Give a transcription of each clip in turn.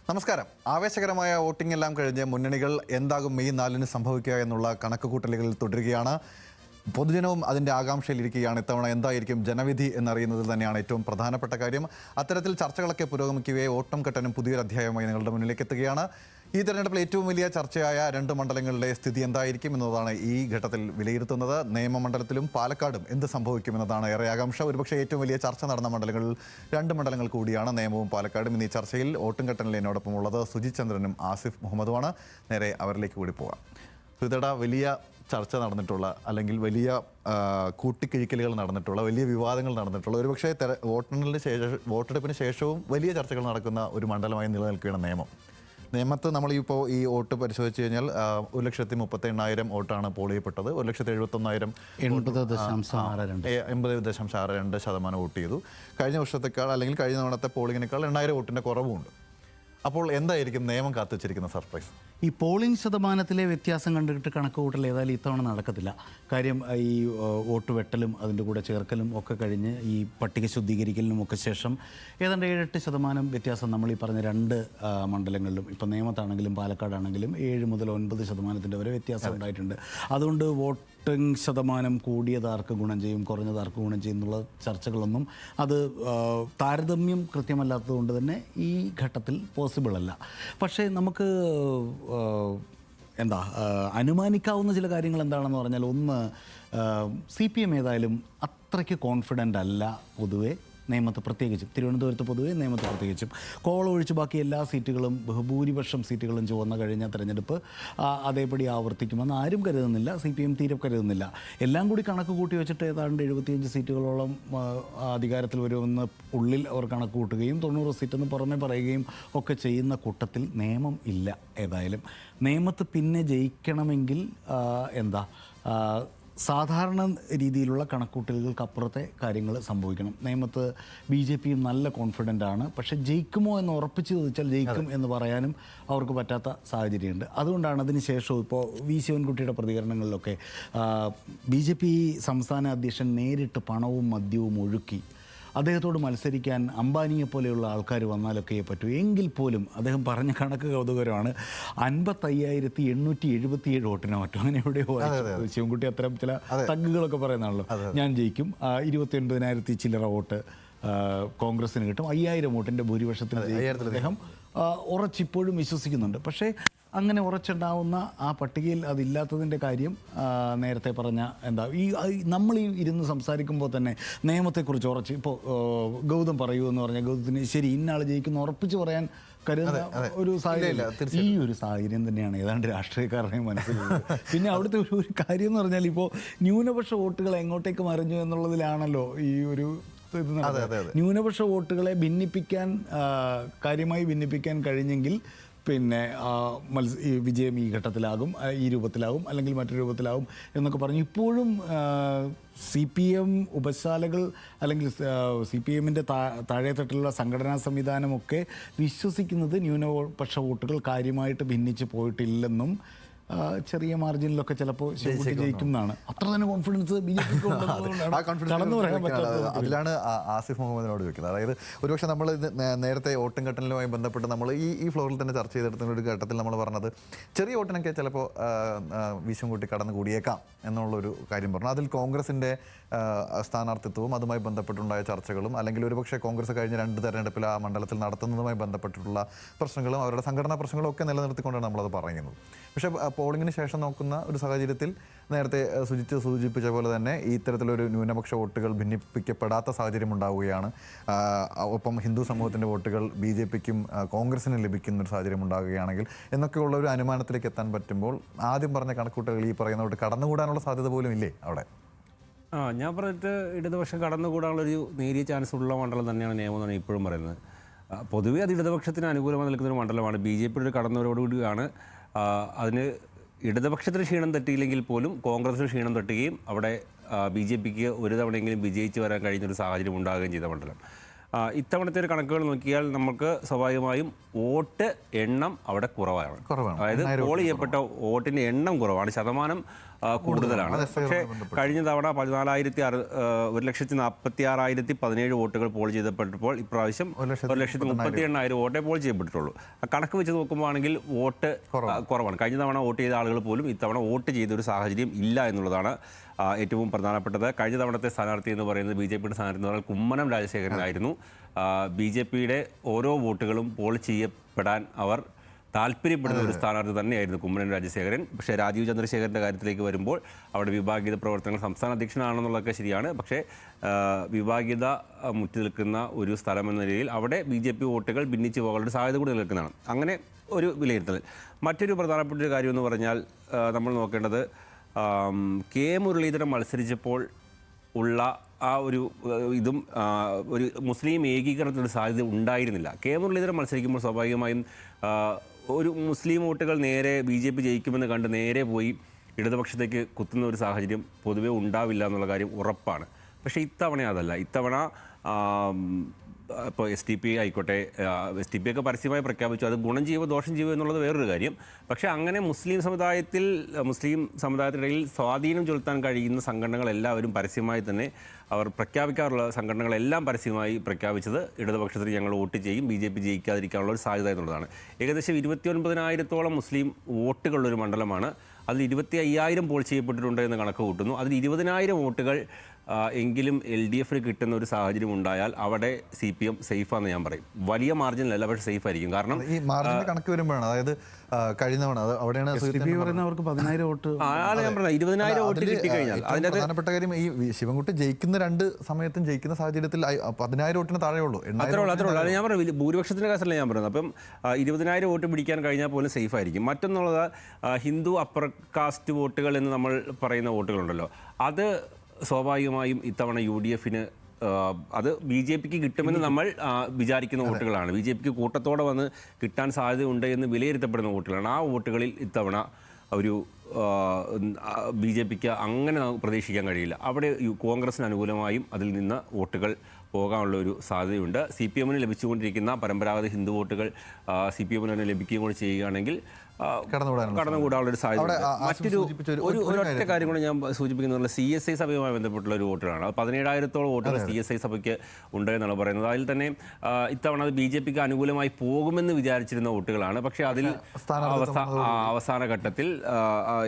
നമസ്കാരം. ആവേശകരമായ വോട്ടിംഗ് എല്ലാം കഴിഞ്ഞ് മുന്നണികൾ എന്താകും മെയ് 4-ന് സംഭവിക്കുക എന്നുള്ള കണക്കുകൂട്ടലുകളിൽ തുടരുകയാണ്. പൊതുജനവും അതിൻ്റെ ആകാംക്ഷയിലിരിക്കുകയാണ്. ഇത്തവണ എന്തായിരിക്കും ജനവിധി എന്നറിയുന്നതിൽ തന്നെയാണ് ഏറ്റവും പ്രധാനപ്പെട്ട കാര്യം. അത്തരത്തിൽ ചർച്ചകളൊക്കെ പുരോഗമിക്കുകയെ ഓട്ടം കെട്ടനും പുതിയൊരു അധ്യായമായി നിങ്ങളുടെ മുന്നിലേക്ക് എത്തുകയാണ്. ഈ തെരഞ്ഞെടുപ്പിൽ ഏറ്റവും വലിയ ചർച്ചയായ 2 മണ്ഡലങ്ങളിലെ സ്ഥിതി എന്തായിരിക്കും എന്നതാണ് ഈ ഘട്ടത്തിൽ വിലയിരുത്തുന്നത്. നിയമമണ്ഡലത്തിലും പാലക്കാടും എന്ത് സംഭവിക്കുമെന്നതാണ് ഏറെ ആകാംക്ഷ. ഒരുപക്ഷെ ഏറ്റവും വലിയ ചർച്ച നടന്ന മണ്ഡലങ്ങളിൽ 2 മണ്ഡലങ്ങൾ കൂടിയാണ് നേമവും പാലക്കാടും. ഇന്ന് ഈ ചർച്ചയിൽ ഓട്ടും കെട്ടനിൽ എന്നോടൊപ്പം ഉള്ളത് സുജിത് ചന്ദ്രനും ആസിഫ് മുഹമ്മദുമാണ്. നേരെ അവരിലേക്ക് കൂടി പോകാം. സുജിതേടാ, വലിയ ചർച്ച നടന്നിട്ടുള്ള, അല്ലെങ്കിൽ വലിയ കൂട്ടിക്കിഴിക്കലുകൾ നടന്നിട്ടുള്ള, വലിയ വിവാദങ്ങൾ നടന്നിട്ടുള്ള, ഒരുപക്ഷെ വോട്ടെടുപ്പിന് ശേഷവും വലിയ ചർച്ചകൾ നടക്കുന്ന ഒരു മണ്ഡലമായി നിലനിൽക്കുകയാണ് നേമത്ത്. നമ്മളിപ്പോൾ ഈ വോട്ട് പരിശോധിച്ച് കഴിഞ്ഞാൽ 1,38,000 വോട്ടാണ് പോൾ ചെയ്യപ്പെട്ടത്. 1,71,000 80.62% വോട്ട് ചെയ്തു. കഴിഞ്ഞ വർഷത്തേക്കാൾ, അല്ലെങ്കിൽ കഴിഞ്ഞ തവണത്തെ പോളിങ്ങിനേക്കാൾ 8,000 വോട്ടിൻ്റെ കുറവുമുണ്ട്. അപ്പോൾ എന്തായിരിക്കും നിയമം കാത്തുവച്ചിരിക്കുന്ന സർപ്രൈസ്? ഈ പോളിംഗ് ശതമാനത്തിലെ വ്യത്യാസം കണ്ടിട്ട് കണക്ക് കൂട്ടൽ ഏതായാലും ഇത്തവണ നടക്കത്തില്ല. കാര്യം ഈ വോട്ട് വെട്ടലും അതിൻ്റെ കൂടെ ചേർക്കലും ഒക്കെ കഴിഞ്ഞ് ഈ പട്ടിക ശുദ്ധീകരിക്കലിനും ഒക്കെ ശേഷം ഏതാണ്ട് 7-8% വ്യത്യാസം നമ്മൾ ഈ പറഞ്ഞ 2 മണ്ഡലങ്ങളിലും, ഇപ്പം നേമത്താണെങ്കിലും പാലക്കാടാണെങ്കിലും 7 മുതൽ 9% വരെ വ്യത്യാസം ഉണ്ടായിട്ടുണ്ട്. അതുകൊണ്ട് വോട്ടിംഗ് ശതമാനം കൂടിയതാർക്ക് ഗുണം ചെയ്യും, കുറഞ്ഞതാർക്ക് ഗുണം ചെയ്യും എന്നുള്ള ചർച്ചകളൊന്നും അത് താരതമ്യം കൃത്യമല്ലാത്തത് കൊണ്ട് തന്നെ ഈ ഘട്ടത്തിൽ പോസിബിൾ അല്ല. പക്ഷേ നമുക്ക് അനുമാനിക്കാവുന്ന ചില കാര്യങ്ങൾ എന്താണെന്ന് പറഞ്ഞാൽ, ഒന്ന്, CPM ഏതായാലും അത്രയ്ക്ക് കോൺഫിഡൻ്റ് അല്ല പൊതുവെ നിയമത്ത്, പ്രത്യേകിച്ചും തിരുവനന്തപുരത്ത് പൊതുവെ നിയമത്ത് പ്രത്യേകിച്ചും. കോളം ഒഴിച്ച് ബാക്കി എല്ലാ സീറ്റുകളും, ബഹുഭൂരിപക്ഷം സീറ്റുകളും ചുവന്ന കഴിഞ്ഞ തെരഞ്ഞെടുപ്പ് അതേപടി ആവർത്തിക്കുമെന്ന് ആരും കരുതുന്നില്ല. CPM തീരെ കരുതുന്നില്ല. എല്ലാം കൂടി കണക്ക് കൂട്ടി വെച്ചിട്ട് ഏതാണ്ട് 75 സീറ്റുകളോളം അധികാരത്തിൽ വരുമെന്ന് ഉള്ളിൽ അവർ കണക്ക് കൂട്ടുകയും 90 സീറ്റെന്ന് പുറമെ പറയുകയും ഒക്കെ ചെയ്യുന്ന കൂട്ടത്തിൽ നിയമം ഇല്ല. ഏതായാലും നിയമത്ത് പിന്നെ ജയിക്കണമെങ്കിൽ സാധാരണ രീതിയിലുള്ള കണക്കൂട്ടലുകൾക്കപ്പുറത്തെ കാര്യങ്ങൾ സംഭവിക്കണം. നേമത്ത് BJPയും നല്ല കോൺഫിഡൻ്റ് ആണ്. പക്ഷേ ജയിക്കുമോ എന്ന് ഉറപ്പിച്ച് ചോദിച്ചാൽ ജയിക്കും എന്ന് പറയാനും അവർക്ക് പറ്റാത്ത സാഹചര്യമുണ്ട്. അതുകൊണ്ടാണ് അതിന് ശേഷവും ഇപ്പോൾ ശിവൻകുട്ടിയുടെ പ്രതികരണങ്ങളിലൊക്കെ BJP സംസ്ഥാന അധ്യക്ഷൻ നേരിട്ട് പണവും മദ്യവും ഒഴുക്കി അദ്ദേഹത്തോട് മത്സരിക്കാൻ അംബാനിയെ പോലെയുള്ള ആൾക്കാർ വന്നാലൊക്കെ പറ്റൂ. എങ്കിൽ പോലും അദ്ദേഹം പറഞ്ഞ കണക്ക് കൗതുകരമാണ്. 55,877 വോട്ടിനോ മറ്റോ അങ്ങനെ എവിടെയോ ശിവൻകുട്ടി അത്തരം ചില തഗ്ഗുകളൊക്കെ പറയുന്നതാണല്ലോ. ഞാൻ ജയിക്കും, 29,000 ചില്ലറ വോട്ട് കോൺഗ്രസിന് കിട്ടും, 5,000 വോട്ടിൻ്റെ ഭൂരിപക്ഷത്തിന് അദ്ദേഹം ഉറച്ചിപ്പോഴും വിശ്വസിക്കുന്നുണ്ട്. പക്ഷേ അങ്ങനെ ഉറച്ചുണ്ടാവുന്ന ആ പട്ടികയിൽ അതില്ലാത്തതിൻ്റെ കാര്യം നേരത്തെ പറഞ്ഞ നമ്മൾ ഈ ഇരുന്ന് സംസാരിക്കുമ്പോൾ തന്നെ നിയമത്തെക്കുറിച്ച് ഉറച്ച് ഇപ്പോൾ ഗൗതം പറയൂ എന്ന് പറഞ്ഞാൽ ഗൗതത്തിന് ശരി ഇന്നാൾ ജയിക്കുന്ന ഉറപ്പിച്ച് പറയാൻ കരുതുന്ന ഒരു സാഹചര്യം. ഈ ഒരു സാഹചര്യം തന്നെയാണ് ഏതാണ്ട് രാഷ്ട്രീയക്കാരുടെയും മനസ്സിലുള്ളത്. പിന്നെ അവിടുത്തെ ഒരു കാര്യം എന്ന് പറഞ്ഞാൽ ഇപ്പോൾ ന്യൂനപക്ഷ വോട്ടുകൾ എങ്ങോട്ടേക്ക് മറിഞ്ഞു എന്നുള്ളതിലാണല്ലോ ഈ ഒരു ന്യൂനപക്ഷ വോട്ടുകളെ കാര്യമായി ഭിന്നിപ്പിക്കാൻ കഴിഞ്ഞെങ്കിൽ പിന്നെ വിജയം ഈ ഘട്ടത്തിലാകും, ഈ രൂപത്തിലാകും, അല്ലെങ്കിൽ മറ്റൊരു രൂപത്തിലാകും എന്നൊക്കെ പറഞ്ഞു. ഇപ്പോഴും CPM ഉപശാലകൾ അല്ലെങ്കിൽ CPMൻ്റെ താഴെത്തട്ടിലുള്ള സംഘടനാ സംവിധാനമൊക്കെ വിശ്വസിക്കുന്നത് ന്യൂനപക്ഷ വോട്ടുകൾ കാര്യമായിട്ട് ഭിന്നിച്ച് പോയിട്ടില്ലെന്നും ചെറിയ മാർജിനിലൊക്കെ ചിലപ്പോൾ ജയിക്കുന്നതാണ്. അത്ര തന്നെ കോൺഫിഡൻസ് BJPക്ക് അതിലാണ് ആസിഫ് മുഹമ്മദിനോട് ചോദിക്കുന്നത്. അതായത് ഒരുപക്ഷെ നമ്മൾ നേരത്തെ വോട്ടും കെട്ടലുമായി ബന്ധപ്പെട്ട് നമ്മൾ ഈ ഫ്ലോറിൽ തന്നെ ചർച്ച ചെയ്തെടുത്ത ഒരു ഘട്ടത്തിൽ നമ്മൾ പറഞ്ഞത് ചെറിയ വോട്ടിനൊക്കെ ചിലപ്പോൾ ശിവൻകുട്ടി കടന്നു കൂടിയേക്കാം എന്നുള്ളൊരു കാര്യം പറഞ്ഞു. അതിൽ കോൺഗ്രസിൻ്റെ സ്ഥാനാർത്ഥിത്വവും അതുമായി ബന്ധപ്പെട്ടുണ്ടായ ചർച്ചകളും, അല്ലെങ്കിൽ ഒരുപക്ഷെ കോൺഗ്രസ് കഴിഞ്ഞ 2 തെരഞ്ഞെടുപ്പിൽ ആ മണ്ഡലത്തിൽ നടത്തുന്നതുമായി ബന്ധപ്പെട്ടിട്ടുള്ള പ്രശ്നങ്ങളും അവരുടെ സംഘടനാ പ്രശ്നങ്ങളും ഒക്കെ നിലനിർത്തിക്കൊണ്ടാണ് നമ്മളത് പറയുന്നത്. പക്ഷേ പോളിംഗിന് ശേഷം നോക്കുന്ന ഒരു സാഹചര്യത്തിൽ നേരത്തെ സൂചിപ്പിച്ച പോലെ തന്നെ ഇത്തരത്തിലൊരു ന്യൂനപക്ഷ വോട്ടുകൾ ഭിന്നിപ്പിക്കപ്പെടാത്ത സാഹചര്യം ഉണ്ടാവുകയാണ്. ഒപ്പം ഹിന്ദു സമൂഹത്തിൻ്റെ വോട്ടുകൾ BJPക്കും കോൺഗ്രസിനും ലഭിക്കുന്ന ഒരു സാഹചര്യം ഉണ്ടാകുകയാണെങ്കിൽ എന്നൊക്കെയുള്ള ഒരു അനുമാനത്തിലേക്ക് എത്താൻ പറ്റുമ്പോൾ ആദ്യം പറഞ്ഞ കണക്കൂട്ടലുകൾ ഈ പറയുന്നവർ കടന്നുകൂടാനുള്ള സാധ്യത പോലും ഇല്ലേ അവിടെ? ഞാൻ പറഞ്ഞിട്ട് ഇടതുപക്ഷം കടന്നുകൂടാനുള്ളൊരു നേരിയ ചാൻസ് ഉള്ള മണ്ഡലം തന്നെയാണ് നിയമം എന്നാണ് ഇപ്പോഴും പറയുന്നത്. പൊതുവേ അത് ഇടതുപക്ഷത്തിന് അനുകൂലമായി നിൽക്കുന്ന ഒരു മണ്ഡലമാണ്. BJPയുടെ കടന്നവരോടുകൂടിയാണ് അതിന് ഇടതുപക്ഷത്തിന് ക്ഷീണം തട്ടിയില്ലെങ്കിൽ പോലും കോൺഗ്രസിന് ക്ഷീണം തട്ടുകയും അവിടെ BJPക്ക് ഒരു തവണയെങ്കിലും വിജയിച്ച് വരാൻ കഴിയുന്നൊരു സാഹചര്യം ഉണ്ടാകുകയും ചെയ്ത മണ്ഡലം. ഇത്തവണത്തെ ഒരു കണക്കുകൾ നോക്കിയാൽ നമുക്ക് സ്വാഭാവികമായും വോട്ട് എണ്ണം അവിടെ കുറവാണ്. അതായത് പോൾ ചെയ്യപ്പെട്ട വോട്ടിൻ്റെ എണ്ണം കുറവാണ്. ശതമാനം കൂടുതലാണ്. പക്ഷേ കഴിഞ്ഞ തവണ 1,46,17 വോട്ടുകൾ പോൾ ചെയ്യപ്പെട്ടപ്പോൾ ഇപ്രാവശ്യം 1,38,000 വോട്ടേ പോൾ ചെയ്യപ്പെട്ടിട്ടുള്ളൂ. കണക്ക് വെച്ച് നോക്കുമ്പോൾ ആണെങ്കിൽ വോട്ട് കുറവാണ്. കഴിഞ്ഞ തവണ വോട്ട് ചെയ്ത ആളുകൾ പോലും ഇത്തവണ വോട്ട് ചെയ്തൊരു സാഹചര്യം ഇല്ല എന്നുള്ളതാണ് ഏറ്റവും പ്രധാനപ്പെട്ടത്. കഴിഞ്ഞ തവണത്തെ സ്ഥാനാർത്ഥി എന്ന് പറയുന്നത് BJPയുടെ സ്ഥാനാർത്ഥി എന്ന് പറഞ്ഞാൽ കുമ്മനം രാജശേഖരനായിരുന്നു. BJPയുടെ ഓരോ വോട്ടുകളും പോൾ ചെയ്യപ്പെടാൻ അവർ താല്പര്യപ്പെടുന്ന ഒരു സ്ഥാനാർത്ഥി തന്നെയായിരുന്നു കുമ്മനം രാജശേഖരൻ. പക്ഷേ രാജീവ് ചന്ദ്രശേഖരൻ്റെ കാര്യത്തിലേക്ക് വരുമ്പോൾ അവിടെ വിഭാഗീയത പ്രവർത്തനങ്ങൾ സംസ്ഥാന അധ്യക്ഷനാണെന്നുള്ളതൊക്കെ ശരിയാണ്. പക്ഷേ വിഭാഗീയത മുറ്റി നിൽക്കുന്ന ഒരു സ്ഥലമെന്ന നിലയിൽ അവിടെ BJP വോട്ടുകൾ ഭിന്നിച്ചു പോകാനുള്ള സാധ്യത കൂടി നിൽക്കുന്നതാണ്. അങ്ങനെ ഒരു വിലയിരുത്തൽ. മറ്റൊരു പ്രധാനപ്പെട്ട ഒരു കാര്യം എന്ന് പറഞ്ഞാൽ നമ്മൾ നോക്കേണ്ടത് കെ മുരളീധരൻ മത്സരിച്ചപ്പോൾ ഉള്ള ആ ഒരു ഇതും ഒരു മുസ്ലിം ഏകീകരണത്തിനൊരു സാധ്യത ഉണ്ടായിരുന്നില്ല. കെ മുരളീധരൻ മത്സരിക്കുമ്പോൾ സ്വാഭാവികമായും ഒരു മുസ്ലിം വോട്ടുകൾ നേരെ BJP ജയിക്കുമെന്ന് കണ്ട് നേരെ പോയി ഇടതുപക്ഷത്തേക്ക് കുത്തുന്ന ഒരു സാഹചര്യം പൊതുവേ ഉണ്ടാവില്ല എന്നുള്ള കാര്യം ഉറപ്പാണ്. പക്ഷേ ഇത്തവണ അതല്ല. ഇത്തവണ ഇപ്പോൾ SDP ആയിക്കോട്ടെ, SDP ഒക്കെ പരസ്യമായി പ്രഖ്യാപിച്ചു. അത് ഗുണം ചെയ്യുമോ ദോഷം ചെയ്യുമോ എന്നുള്ളത് വേറൊരു കാര്യം. പക്ഷേ അങ്ങനെ മുസ്ലിം സമുദായത്തിനിടയിൽ സ്വാധീനം ചെലുത്താൻ കഴിയുന്ന സംഘടനകളെല്ലാവരും പരസ്യമായി തന്നെ അവർ പ്രഖ്യാപിക്കാറുള്ള സംഘടനകളെല്ലാം പരസ്യമായി പ്രഖ്യാപിച്ചത് ഇടതുപക്ഷത്തിന് ഞങ്ങൾ വോട്ട് ചെയ്യും, BJP ജയിക്കാതിരിക്കാനുള്ള ഒരു സാധ്യത എന്നുള്ളതാണ്. ഏകദേശം 29,000-ഓളം മുസ്ലിം വോട്ടുകളുള്ളൊരു മണ്ഡലമാണ്. അതിൽ 25,000 പോൾ ചെയ്യപ്പെട്ടിട്ടുണ്ട് എന്ന് കണക്ക് കൂട്ടുന്നു. അതിൽ 20,000 വോട്ടുകൾ എങ്കിലും LDFന് കിട്ടുന്ന ഒരു സാഹചര്യം ഉണ്ടായാൽ അവിടെ CPM സേഫാന്ന് ഞാൻ പറയും. വലിയ മാർജിനല്ല, പക്ഷേ സേഫ് ആയിരിക്കും. കാരണം ഈ മാർജിന്റെ കണക്ക് വരുമ്പോഴാണ്, അതായത് കഴിഞ്ഞ തവണ അവിടെയാണ് അവർക്ക് 10,000 വോട്ട്, ഞാൻ പറഞ്ഞത് 20,000 വോട്ട് കിട്ടിക്കഴിഞ്ഞാൽ അതിൻ്റെ പ്രധാനപ്പെട്ട കാര്യം ഈ ശിവൻകുട്ടി ജയിക്കുന്ന രണ്ട് സമയത്തും ജയിക്കുന്ന സാഹചര്യത്തിൽ 10,000 വോട്ടിന് താഴെയുള്ളൂ. അത്രേ ഉള്ളൂ. അത് ഞാൻ പറഞ്ഞു, ഭൂരിപക്ഷത്തിൻ്റെ കാശല്ല ഞാൻ പറയുന്നത്. അപ്പം 20,000 വോട്ട് പിടിക്കാൻ കഴിഞ്ഞാൽ പോലും സേഫ് ആയിരിക്കും. മറ്റൊന്നുള്ളത് ഹിന്ദു അപ്പർ കാസ്റ്റ് വോട്ടുകൾ എന്ന് നമ്മൾ പറയുന്ന വോട്ടുകളുണ്ടല്ലോ, അത് സ്വാഭാവികമായും ഇത്തവണ UDFന് അത് BJPക്ക് കിട്ടുമെന്ന് നമ്മൾ വിചാരിക്കുന്ന വോട്ടുകളാണ്. BJPക്ക് കൂട്ടത്തോടെ വന്ന് കിട്ടാൻ സാധ്യതയുണ്ട് എന്ന് വിലയിരുത്തപ്പെടുന്ന വോട്ടുകളാണ്. ആ വോട്ടുകളിൽ ഇത്തവണ ഒരു BJPക്ക് അങ്ങനെ പ്രതീക്ഷിക്കാൻ കഴിയില്ല. അവിടെ കോൺഗ്രസിന് അനുകൂലമായും അതിൽ നിന്ന് വോട്ടുകൾ പോകാനുള്ള ഒരു സാധ്യതയുണ്ട്. CPMന് ലഭിച്ചുകൊണ്ടിരിക്കുന്ന പരമ്പരാഗത ഹിന്ദു വോട്ടുകൾ CPMന് തന്നെ ലഭിക്കുകയും കൂടി ചെയ്യുകയാണെങ്കിൽ കടന്നുകൂടാനുള്ള ഒരു സാധ്യത. മറ്റൊരു ഒരൊറ്റ കാര്യം കൂടെ ഞാൻ സൂചിപ്പിക്കുന്നത് CSI സഭയുമായി ബന്ധപ്പെട്ടുള്ള ഒരു വോട്ടുകളാണ്. 17,000-ഓളം വോട്ടുകൾ CSI സഭയ്ക്ക് ഉണ്ട് എന്നാണ് പറയുന്നത്. അതിൽ തന്നെ ഇത്തവണ അത് BJPക്ക് അനുകൂലമായി പോകുമെന്ന് വിചാരിച്ചിരുന്ന വോട്ടുകളാണ്. പക്ഷേ അതിൽ അവസാന ഘട്ടത്തിൽ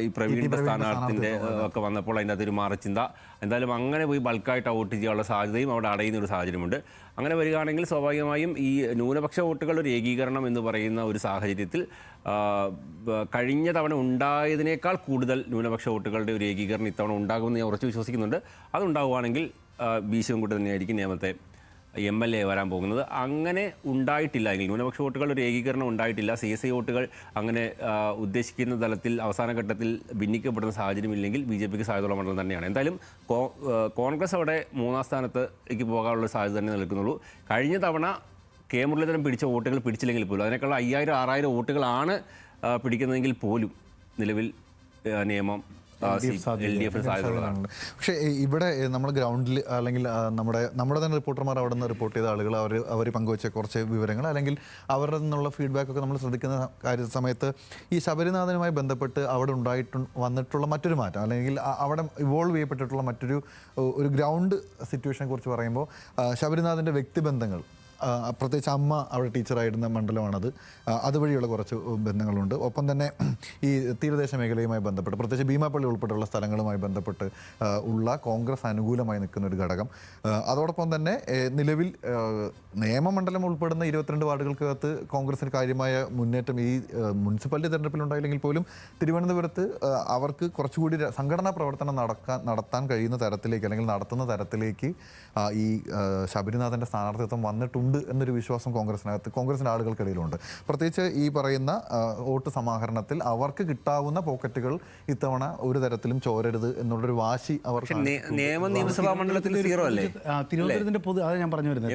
ഈ പ്രവീണിൻ്റെ സ്ഥാനാർത്ഥിൻ്റെ ഒക്കെ വന്നപ്പോൾ അതിൻ്റെ അതൊരു മാറിച്ചിന്ത. എന്തായാലും അങ്ങനെ പോയി ബൾക്കായിട്ട് വോട്ട് ചെയ്യാനുള്ള സാധ്യതയും അവിടെ അടയുന്ന ഒരു സാഹചര്യമുണ്ട്. അങ്ങനെ വരികയാണെങ്കിൽ സ്വാഭാവികമായും ഈ ന്യൂനപക്ഷ വോട്ടുകളുടെ ഒരു ഏകീകരണം എന്ന് പറയുന്ന ഒരു സാഹചര്യത്തിൽ കഴിഞ്ഞ തവണ ഉണ്ടായതിനേക്കാൾ കൂടുതൽ ന്യൂനപക്ഷ വോട്ടുകളുടെ ഒരു ഏകീകരണം ഇത്തവണ ഉണ്ടാകുമെന്ന് ഞാൻ ഉറച്ചു വിശ്വസിക്കുന്നുണ്ട്. അതുണ്ടാവുകയാണെങ്കിൽ ശിവൻകുട്ടി തന്നെയായിരിക്കും നിയമത്തെ MLA വരാൻ പോകുന്നത്. അങ്ങനെ ഉണ്ടായിട്ടില്ല എങ്കിൽ, ന്യൂനപക്ഷ വോട്ടുകളുടെ ഒരു ഏകീകരണം ഉണ്ടായിട്ടില്ല, CSI വോട്ടുകൾ അങ്ങനെ ഉദ്ദേശിക്കുന്ന തലത്തിൽ അവസാന ഘട്ടത്തിൽ ഭിന്നിക്കപ്പെടുന്ന സാഹചര്യമില്ലെങ്കിൽ BJPക്ക് സാധ്യതയുള്ള മണ്ഡലം തന്നെയാണ്. എന്തായാലും കോൺഗ്രസ് അവിടെ 3-ാം സ്ഥാനത്തേക്ക് പോകാനുള്ള സാധ്യത തന്നെ നിൽക്കുന്നുള്ളൂ. കഴിഞ്ഞ തവണ കെ മുരളീധരൻ പിടിച്ച വോട്ടുകൾ പിടിച്ചില്ലെങ്കിൽ പോലും അതിനേക്കാൾ 5,000-6,000 വോട്ടുകളാണ് പിടിക്കുന്നതെങ്കിൽ പോലും നിലവിൽ നിയമം LDFന് സാധ്യതയുള്ളതാണ്. പക്ഷേ ഇവിടെ നമ്മൾ ഗ്രൗണ്ടിൽ അല്ലെങ്കിൽ നമ്മുടെ തന്നെ റിപ്പോർട്ടർമാർ അവിടെ നിന്ന് റിപ്പോർട്ട് ചെയ്ത ആളുകൾ അവർ പങ്കുവച്ച കുറച്ച് വിവരങ്ങൾ അല്ലെങ്കിൽ അവരുടെ നിന്നുള്ള ഫീഡ്ബാക്കൊക്കെ നമ്മൾ ശ്രദ്ധിക്കുന്ന സമയത്ത് ഈ ശബരിനാഥനുമായി ബന്ധപ്പെട്ട് അവിടെ വന്നിട്ടുള്ള മറ്റൊരു മാറ്റം അല്ലെങ്കിൽ അവിടെ ഇവോൾവ് ചെയ്യപ്പെട്ടിട്ടുള്ള മറ്റൊരു ഗ്രൗണ്ട് സിറ്റുവേഷനെ കുറിച്ച് പറയുമ്പോൾ ശബരിനാഥൻ്റെ വ്യക്തിബന്ധങ്ങൾ, പ്രത്യേകിച്ച് അമ്മ അവിടെ ടീച്ചറായിരുന്ന മണ്ഡലമാണത്, അതുവഴിയുള്ള കുറച്ച് ബന്ധങ്ങളുണ്ട്. ഒപ്പം തന്നെ ഈ തീരദേശ മേഖലയുമായി ബന്ധപ്പെട്ട് പ്രത്യേകിച്ച് ഭീമാപ്പള്ളി ഉൾപ്പെടെയുള്ള സ്ഥലങ്ങളുമായി ബന്ധപ്പെട്ട് ഉള്ള കോൺഗ്രസ് അനുകൂലമായി നിൽക്കുന്ന ഒരു ഘടകം. അതോടൊപ്പം തന്നെ നിലവിൽ നിയമമണ്ഡലം ഉൾപ്പെടുന്ന 22 വാർഡുകൾക്കകത്ത് കോൺഗ്രസിന് കാര്യമായ മുന്നേറ്റം ഈ മുനിസിപ്പാലിറ്റി തെരഞ്ഞെടുപ്പിലുണ്ടായില്ലെങ്കിൽ പോലും തിരുവനന്തപുരത്ത് അവർക്ക് കുറച്ചുകൂടി സംഘടനാ പ്രവർത്തനം നടത്താൻ കഴിയുന്ന തരത്തിലേക്ക് അല്ലെങ്കിൽ നടത്തുന്ന തരത്തിലേക്ക് ഈ ശബരിനാഥൻ്റെ സ്ഥാനാർത്ഥിത്വം വന്നിട്ടുണ്ട് എന്നൊരു വിശ്വാസം കോൺഗ്രസിൻ്റെ ആളുകൾക്കിടയിലുണ്ട്. പ്രത്യേകിച്ച് ഈ പറയുന്ന വോട്ട് സമാഹരണത്തിൽ അവർക്ക് കിട്ടാവുന്ന പോക്കറ്റുകൾ ഇത്തവണ ഒരു തരത്തിലും ചോരരുത് എന്നുള്ളൊരു വാശി അവർ നിയമസഭാ മണ്ഡലത്തിൽ സീറോ അല്ലേ? തിരുവനന്തപുരത്തിന്റെ പൊതു അത് ഞാൻ പറഞ്ഞു വരുന്നത്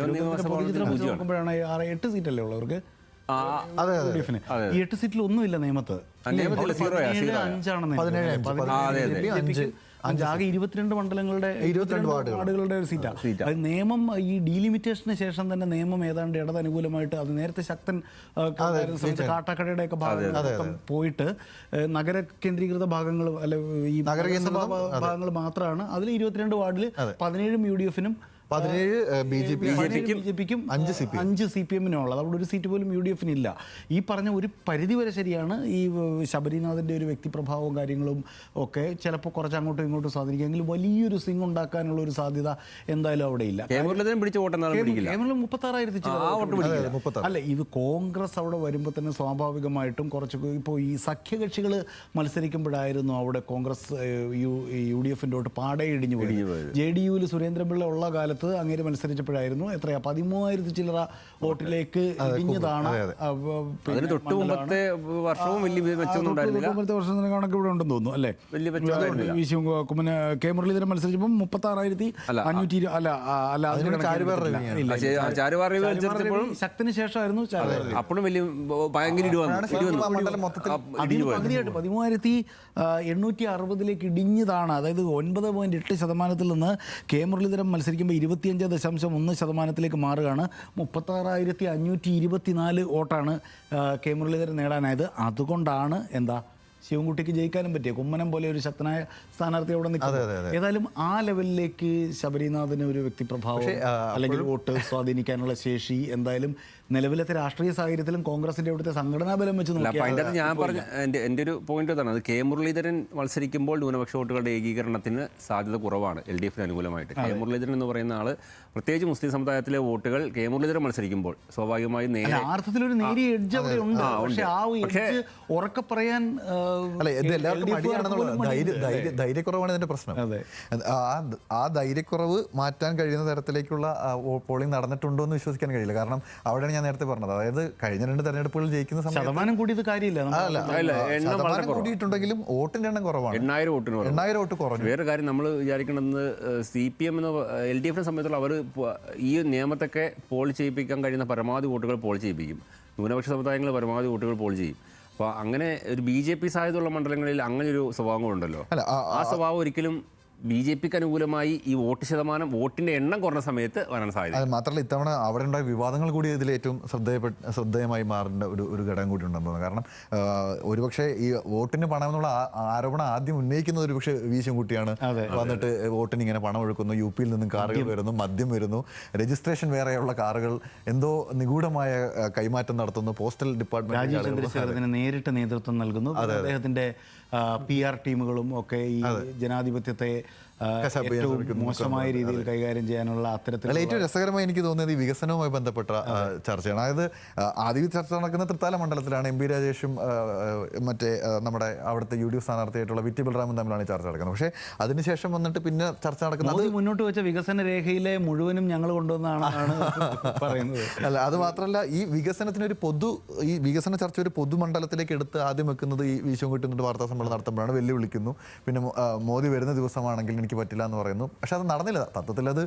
നോക്കുമ്പോഴാണ് 8 സീറ്റല്ലേ ഉള്ളവർക്ക്. ഈ 8 സീറ്റിൽ ഒന്നുമില്ല നിയമത്ത്. 17-5 ആകെ 22 മണ്ഡലങ്ങളുടെ 22 വാർഡുകളുടെ ഒരു സീറ്റാണ്. അത് നിയമം ഈ ഡീലിമിറ്റേഷന് ശേഷം തന്നെ നിയമം ഏതാണ്ട് ഇടതനുകൂലമായിട്ട് അത് നേരത്തെ ശക്തൻ കാട്ടാക്കടയുടെ ഒക്കെ ഭാഗങ്ങൾ പോയിട്ട് നഗര കേന്ദ്രീകൃത ഭാഗങ്ങൾ അല്ലെ ഈ നഗരസഭാ ഭാഗങ്ങൾ മാത്രമാണ്. അതിൽ 22 വാർഡിൽ 17 UDF-നും 17 ബി ജെ പിക്കും 5 CPM ഉള്ളത്. അവിടെ ഒരു സീറ്റ് പോലും UDF-ന് ഇല്ല. ഈ പറഞ്ഞ ഒരു പരിധി വരെ ശരിയാണ്. ഈ ശബരിനാഥിൻ്റെ ഒരു വ്യക്തിപ്രഭാവവും കാര്യങ്ങളും ഒക്കെ ചിലപ്പോൾ കുറച്ച് അങ്ങോട്ടും ഇങ്ങോട്ടും സ്വാധീനിക്കുമെങ്കിലും വലിയൊരു സ്വിംഗ് ഉണ്ടാക്കാനുള്ള ഒരു സാധ്യത എന്തായാലും അവിടെ ഇല്ല. കേവലം 36,000 അല്ല, ഇത് കോൺഗ്രസ് അവിടെ വരുമ്പോൾ തന്നെ സ്വാഭാവികമായിട്ടും കുറച്ച് ഇപ്പോൾ ഈ സഖ്യകക്ഷികൾ മത്സരിക്കുമ്പോഴായിരുന്നു അവിടെ കോൺഗ്രസ് UDF-ൻ്റെ വോട്ട് പാടെ ഇടിഞ്ഞു പോയി. JDU-ൽ സുരേന്ദ്രപിള്ള ഉള്ള കാലത്ത് അങ്ങേര് മത്സരിച്ചപ്പോഴായിരുന്നു എത്രയാ 13,000 ചില്ലറ വോട്ടിലേക്ക് ഇടിഞ്ഞതാണ്. വർഷത്തിന് കണക്ക് ഇവിടെ ഉണ്ടെന്ന് തോന്നുന്നു അല്ലേ? കെ മുരളീധരൻ മത്സരിച്ചപ്പോൾ 36,520 ശക്തിന് ശേഷമായിരുന്നു. അപ്പോഴും വലിയ ഭയങ്കര 13,860 ഇടിഞ്ഞതാണ്. അതായത് 9.8% നിന്ന് കെ മുരളീധരൻ മത്സരിക്കുമ്പോൾ 25.1% മാറുകയാണ്. 36,524 വോട്ടാണ് കെ മുരളീധരൻ നേടാനായത്. അതുകൊണ്ടാണ് എന്താ ശിവൻകുട്ടിക്ക് ജയിക്കാനും പറ്റിയ കുമ്മനം പോലെ ഒരു ശക്തനായ സ്ഥാനാർത്ഥി അവിടെ നിൽക്കുന്നത്. ഏതായാലും ആ ലെവലിലേക്ക് ശബരിനാഥന് ഒരു വ്യക്തിപ്രഭാവം അല്ലെങ്കിൽ വോട്ട് സ്വാധീനിക്കാനുള്ള ശേഷി എന്തായാലും നിലവിലത്തെ രാഷ്ട്രീയ സാഹചര്യത്തിലും കോൺഗ്രസിന്റെ ഇവിടുത്തെ സംഘടനാ ബലം വെച്ച് നോക്കിയാൽ ഞാൻ പറഞ്ഞ എൻ്റെ ഒരു പോയിന്റ് അതാണ്. അത് കെ മുരളീധരൻ മത്സരിക്കുമ്പോൾ ന്യൂനപക്ഷ വോട്ടുകളുടെ ഏകീകരണത്തിന് സാധ്യത കുറവാണ് LDF-ന് അനുകൂലമായിട്ട്. കെ മുരളീധരൻ എന്ന് പറയുന്ന ആള് പ്രത്യേകിച്ച് മുസ്ലിം സമുദായത്തിലെ വോട്ടുകൾ കെ മുരളീധരൻ മത്സരിക്കുമ്പോൾ സ്വാഭാവികമായും അർത്ഥത്തിലൊരു നേരിയ എഡ്ജ് അവിടെ ഉണ്ട്. പക്ഷേ ആ എഡ്ജ് ഉറക്കെ പറയാൻ ധൈര്യക്കുറവാണ് ഇതിന്റെ പ്രശ്നം. ആ ധൈര്യക്കുറവ് മാറ്റാൻ കഴിയുന്ന തരത്തിലേക്കുള്ള പോളിംഗ് നടന്നിട്ടുണ്ടോ എന്ന് വിശ്വസിക്കാൻ കഴിയില്ല. കാരണം അവിടെയാണ് ഞാൻ നേരത്തെ പറഞ്ഞത്. അതായത് കഴിഞ്ഞ 2 തെരഞ്ഞെടുപ്പുകൾ ജയിക്കുന്ന ശതമാനം കൂടിയത് കാര്യമില്ല. ശതമാനം കൂടിയിട്ടുണ്ടെങ്കിലും വോട്ടിന്റെ എണ്ണം കുറവാണ്. 8,000 വോട്ട് കുറഞ്ഞു. വേറെ കാര്യം നമ്മൾ വിചാരിക്കുന്നത് CPM എന്ന LDF-നെ സംബന്ധിച്ചുള്ള അവർ ഈ നിയമത്തൊക്കെ പോൾ ചെയ്യിപ്പിക്കാൻ കഴിയുന്ന പരമാവധി വോട്ടുകൾ പോൾ ചെയ്യിപ്പിക്കും. ന്യൂനപക്ഷ സമുദായങ്ങൾ പരമാവധി വോട്ടുകൾ പോൾ ചെയ്യും. അപ്പോൾ അങ്ങനെ ഒരു BJP സാധ്യതയുള്ള മണ്ഡലങ്ങളിൽ അങ്ങനെ ഒരു സ്വഭാവങ്ങളുണ്ടല്ലോ. ആ സ്വഭാവം ഒരിക്കലും BJP-ക്ക് അനുകൂലമായി ഈ വോട്ടിന്റെ എണ്ണം കുറഞ്ഞ സമയത്ത് വരാൻ സാധ്യത. അത് മാത്രമല്ല ഇത്തവണ അവിടെ ഉണ്ടായ വിവാദങ്ങൾ കൂടി ഇതിൽ ഏറ്റവും ശ്രദ്ധേയമായി മാറേണ്ട ഒരു ഘടകം കൂടി ഉണ്ടെന്ന് തോന്നുന്നു. കാരണം ഒരുപക്ഷെ ഈ വോട്ടിന് പണം എന്നുള്ള ആരോപണം ആദ്യം ഉന്നയിക്കുന്നത് ഒരുപക്ഷെ വി ശിവൻകുട്ടിയാണ്. വന്നിട്ട് വോട്ടിന് ഇങ്ങനെ പണം ഒഴുക്കുന്നു, UP-യിൽ നിന്നും കാറുകൾ വരുന്നു, മദ്യം വരുന്നു, രജിസ്ട്രേഷൻ വേറെയുള്ള കാറുകൾ, എന്തോ നിഗൂഢമായ കൈമാറ്റം നടത്തുന്നു, പോസ്റ്റൽ ഡിപ്പാർട്ട്മെന്റ് നേരിട്ട് നേതൃത്വം നൽകുന്നു. അദ്ദേഹത്തിന്റെ PR ടീമുകളും ഒക്കെ ഈ ജനാധിപത്യത്തെ മോശമായ രീതിയിൽ കൈകാര്യം ചെയ്യാനുള്ള അത്തരത്തിൽ ഏറ്റവും രസകരമായി എനിക്ക് തോന്നിയത് ഈ വികസനവുമായി ബന്ധപ്പെട്ട ചർച്ചയാണ്. അതായത് ആദ്യം ചർച്ച നടക്കുന്ന തൃത്താല മണ്ഡലത്തിലാണ്. MP രാജേഷും മറ്റേ നമ്മുടെ അവിടുത്തെ UDF സ്ഥാനാർത്ഥിയായിട്ടുള്ള VT ബൽറാമും തമ്മിലാണ് ചർച്ച നടക്കുന്നത്. പക്ഷേ അതിനുശേഷം വന്നിട്ട് പിന്നെ ചർച്ച നടക്കുന്നത് മുന്നോട്ട് വെച്ച വികസന രേഖയിലെ മുഴുവനും ഞങ്ങൾ കൊണ്ടുവന്നാണ് പറയുന്നത്. അല്ല, അത് മാത്രമല്ല ഈ വികസനത്തിനൊരു ഈ വികസന ചർച്ച ഒരു പൊതുമണ്ഡലത്തിലേക്ക് എടുത്ത് ആദ്യം വെക്കുന്നത് ഈ വി ശിവൻകുട്ടി എന്നിട്ട് വാർത്താ സമ്മേളനം നടത്തുമ്പോഴാണ്. വെല്ലുവിളിക്കുന്നു. പിന്നെ മോദി വരുന്ന ദിവസമാണെങ്കിൽ എനിക്ക് പറ്റില്ല എന്ന് പറയുന്നു. പക്ഷെ അത് നടന്നില്ല. തത്വത്തിൽ അത്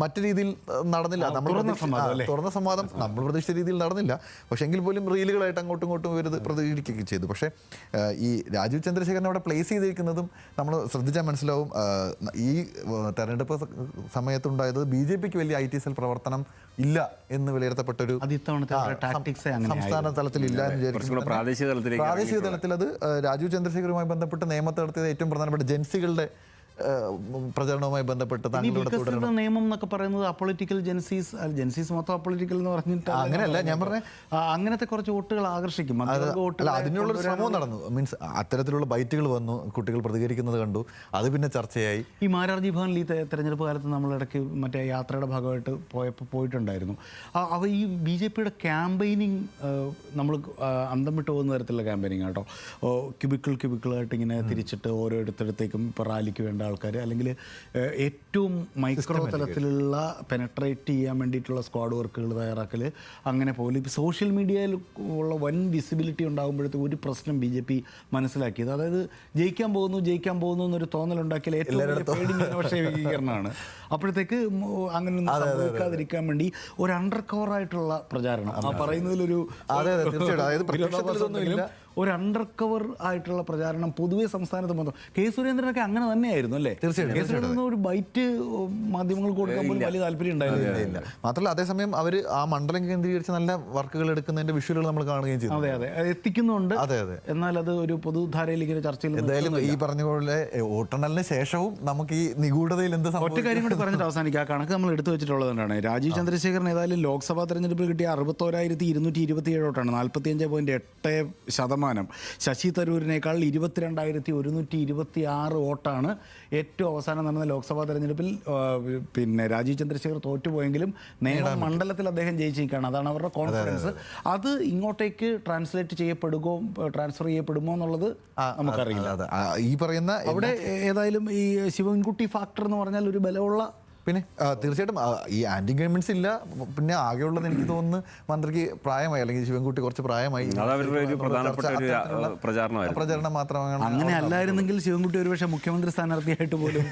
മറ്റു രീതിയിൽ നടന്നില്ല. തുറന്ന സംവാദം നമ്മൾ പ്രതീക്ഷിച്ച രീതിയിൽ നടന്നില്ല. പക്ഷെ എങ്കിൽ പോലും റീലുകളായിട്ട് അങ്ങോട്ടും ഇങ്ങോട്ടും പ്രതികരിക്കുകയൊക്കെ ചെയ്തു. പക്ഷേ ഈ രാജീവ് ചന്ദ്രശേഖരനെ അവിടെ പ്ലേസ് ചെയ്തിരിക്കുന്നതും നമ്മൾ ശ്രദ്ധിച്ചാൽ മനസ്സിലാവും. ഈ തെരഞ്ഞെടുപ്പ് സമയത്തുണ്ടായത് BJP-ക്ക് വലിയ IT സെൽ പ്രവർത്തനം ഇല്ല എന്ന് വിലയിരുത്തപ്പെട്ടൊരു സംസ്ഥാന തലത്തിൽ ഇല്ല എന്ന് വിചാരിക്കുന്നു. പ്രാദേശിക തലത്തിൽ അത് രാജീവ് ചന്ദ്രശേഖരുമായി ബന്ധപ്പെട്ട് നിയമത്തെ നടത്തിയത് ഏറ്റവും പ്രധാനപ്പെട്ട ജൻസികളുടെ പ്രചരണവുമായി ബന്ധപ്പെട്ട് നിയമം എന്നൊക്കെ പറയുന്നത് അപ്പൊളിറ്റിക്കൽ ജെൻസീസ് മൊത്തം അപ്പൊളിറ്റിക്കൽ എന്ന് പറഞ്ഞിട്ട് അങ്ങനെയല്ല ഞാൻ പറഞ്ഞ അങ്ങനത്തെ കുറച്ച് വോട്ടുകൾ ആകർഷിക്കും. അതിനുള്ളൊരു ശ്രമവും നടന്നു. മീൻസ് അത്തരത്തിലുള്ള ബൈറ്റുകൾ വന്നു, കുട്ടികൾ പ്രതികരിക്കുന്നത് കണ്ടു, അത് പിന്നെ ചർച്ചയായി. ഈ മാരാർജി ഭവനിൽ ഈ തെരഞ്ഞെടുപ്പ് കാലത്ത് നമ്മളിടയ്ക്ക് മറ്റേ യാത്രയുടെ ഭാഗമായിട്ട് പോയിട്ടുണ്ടായിരുന്നു. ഈ BJP-യുടെ ക്യാമ്പയിനിങ് നമ്മൾ അന്തം വിട്ടു പോകുന്ന തരത്തിലുള്ള ക്യാമ്പയിനിങ് കേട്ടോ. ക്യൂബിക്കിളായിട്ട് ഇങ്ങനെ തിരിച്ചിട്ട് ഓരോരുത്തരത്തേക്കും ഇപ്പോൾ റാലിക്ക് വേണ്ട ആൾക്കാർ അല്ലെങ്കിൽ ഏറ്റവും മൈക്രോ തലത്തിലുള്ള പെനട്രേറ്റ് ചെയ്യാൻ വേണ്ടിയിട്ടുള്ള സ്ക്വാഡ് വർക്കുകൾ തയ്യാറാക്കൽ, അങ്ങനെ പോലും ഇപ്പോൾ സോഷ്യൽ മീഡിയയിൽ ഉള്ള വൻ വിസിബിലിറ്റി ഉണ്ടാകുമ്പോഴത്തെ ഒരു പ്രശ്നം BJP മനസ്സിലാക്കിയത്, അതായത് ജയിക്കാൻ പോകുന്നു എന്നൊരു തോന്നലുണ്ടാക്കിയാൽ ഏറ്റവും പേടി ന്യൂനപക്ഷ ഏകീകരണമാണ്. അപ്പോഴത്തേക്ക് അങ്ങനെയൊന്നും സംഭവിക്കാതിരിക്കാൻ വേണ്ടി ഒരു അണ്ടർ കവറായിട്ടുള്ള പ്രചാരണം, ആ പറയുന്നതിലൊരു ഒരു അണ്ടർ കവർ ആയിട്ടുള്ള പ്രചാരണം പൊതുവെ സംസ്ഥാനത്ത് മൊത്തം. കെ സുരേന്ദ്രനൊക്കെ അങ്ങനെ തന്നെയായിരുന്നു ഉണ്ടായിരുന്നു അല്ലേ? തീർച്ചയായിട്ടും ഒരു ബൈറ്റ് മാധ്യമങ്ങൾക്ക് കൊടുക്കാൻ പോലും വലിയ താല്പര്യം ഉണ്ടായിരുന്നില്ല. മാത്രമല്ല അതേസമയം അവർ ആ മണ്ഡലം കേന്ദ്രീകരിച്ച് നല്ല വർക്കുകൾ എടുക്കുന്നതിന്റെ വിഷ്വലുകൾ നമ്മൾ കാണുകയും ചെയ്തു. അതെ അതെ, അത് എത്തിക്കുന്നുണ്ട്. അതെ അതെ, എന്നാൽ അത് ഒരു പൊതുധാരയിലേക്ക് ചർച്ചയിൽ എന്തായാലും ഈ പറഞ്ഞ പോലെ വോട്ടെണ്ണലിന് ശേഷവും നമുക്ക് ഈ നിഗൂഢതയിൽ എന്ത് ഒറ്റ കാര്യം കൂടി പറഞ്ഞിട്ട് അവസാനിക്കുക. ആ കണക്ക് നമ്മൾ എടുത്തു വെച്ചിട്ടുള്ളതാണ്. രാജീവ് ചന്ദ്രശേഖരൻ ഏതായാലും ലോക്സഭാ തെരഞ്ഞെടുപ്പിൽ കിട്ടിയ 61,227 വോട്ടാണ്, 45.8%. ശശി തരൂരിനേക്കാൾ 22,126 വോട്ടാണ്. ഏറ്റവും അവസാനം നടന്ന ലോക്സഭാ തെരഞ്ഞെടുപ്പിൽ പിന്നെ രാജീവ് ചന്ദ്രശേഖർ തോറ്റുപോയെങ്കിലും നേമം മണ്ഡലത്തിൽ അദ്ദേഹം ജയിച്ചിരിക്കുകയാണ്. അതാണ് അവരുടെ കോൺഫിഡൻസ്. അത് ഇങ്ങോട്ടേക്ക് ട്രാൻസ്ഫർ ചെയ്യപ്പെടുമോ എന്നുള്ളത് നമുക്കറിയില്ല. ഈ പറയുന്ന അവിടെ ഏതായാലും ഈ ശിവൻകുട്ടി ഫാക്ടർ എന്ന് പറഞ്ഞാൽ ഒരു ബലമുള്ള, പിന്നെ തീർച്ചയായിട്ടും ഈ ആന്റി ഗവൺമെന്റ്സ് ഇല്ല. പിന്നെ ആകെയുള്ളത് എനിക്ക് തോന്നുന്നു മന്ത്രിക്ക് പ്രായമായി, അല്ലെങ്കിൽ ശിവൻകുട്ടി കുറച്ച് പ്രായമായി, പ്രചാരണം മാത്രമാണ്. അങ്ങനെ അല്ലായിരുന്നെങ്കിൽ ശിവൻകുട്ടി ഒരുപക്ഷെ മുഖ്യമന്ത്രി സ്ഥാനാർത്ഥിയായിട്ട് പോലും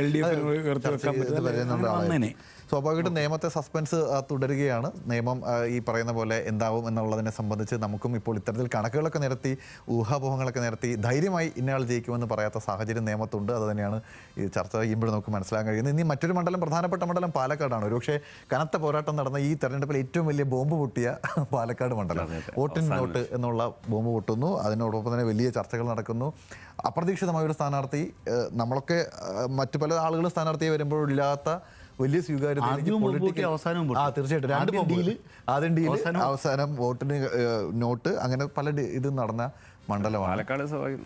LDF ഉയർത്തിവെക്കാൻ പറ്റുന്നതിനെ. സ്വാഭാവികമായിട്ടും നിയമത്തെ സസ്പെൻസ് തുടരുകയാണ്. നിയമം ഈ പറയുന്ന പോലെ എന്താവും എന്നുള്ളതിനെ സംബന്ധിച്ച് നമുക്കും ഇപ്പോൾ ഇത്തരത്തിൽ കണക്കുകളൊക്കെ നിരത്തി, ഊഹാപോഹങ്ങളൊക്കെ നിരത്തി ധൈര്യമായി ഇന്നയാൾ ജയിക്കുമെന്ന് പറയാത്ത സാഹചര്യം നിയമത്തുണ്ട്. അത് തന്നെയാണ് ഈ ചർച്ച ചെയ്യുമ്പോൾ നമുക്ക് മനസ്സിലാക്കാൻ കഴിയുന്നത്. ഇനി മറ്റൊരു മണ്ഡലം, പ്രധാനപ്പെട്ട മണ്ഡലം പാലക്കാടാണ്. ഒരുപക്ഷെ കനത്ത പോരാട്ടം നടന്ന ഈ തെരഞ്ഞെടുപ്പിൽ ഏറ്റവും വലിയ ബോംബ് പൊട്ടിയ പാലക്കാട് മണ്ഡലം. വോട്ടിൻ നോട്ട് എന്നുള്ള ബോംബ് പൊട്ടുന്നു. അതിനോടൊപ്പം തന്നെ വലിയ ചർച്ചകൾ നടക്കുന്നു. അപ്രതീക്ഷിതമായ ഒരു സ്ഥാനാർത്ഥി, നമ്മളൊക്കെ മറ്റു പല ആളുകൾ സ്ഥാനാർത്ഥിയെ വരുമ്പോഴില്ലാത്ത വലിയ സ്വീകാര്യത. തീർച്ചയായിട്ടും രണ്ട് ബോംബുകൾ, ആദ്യം ഡീൽ, അവസാനം വോട്ടിന് നോട്ട്, അങ്ങനെ പല ഇത് നടന്ന മണ്ഡലമാണ്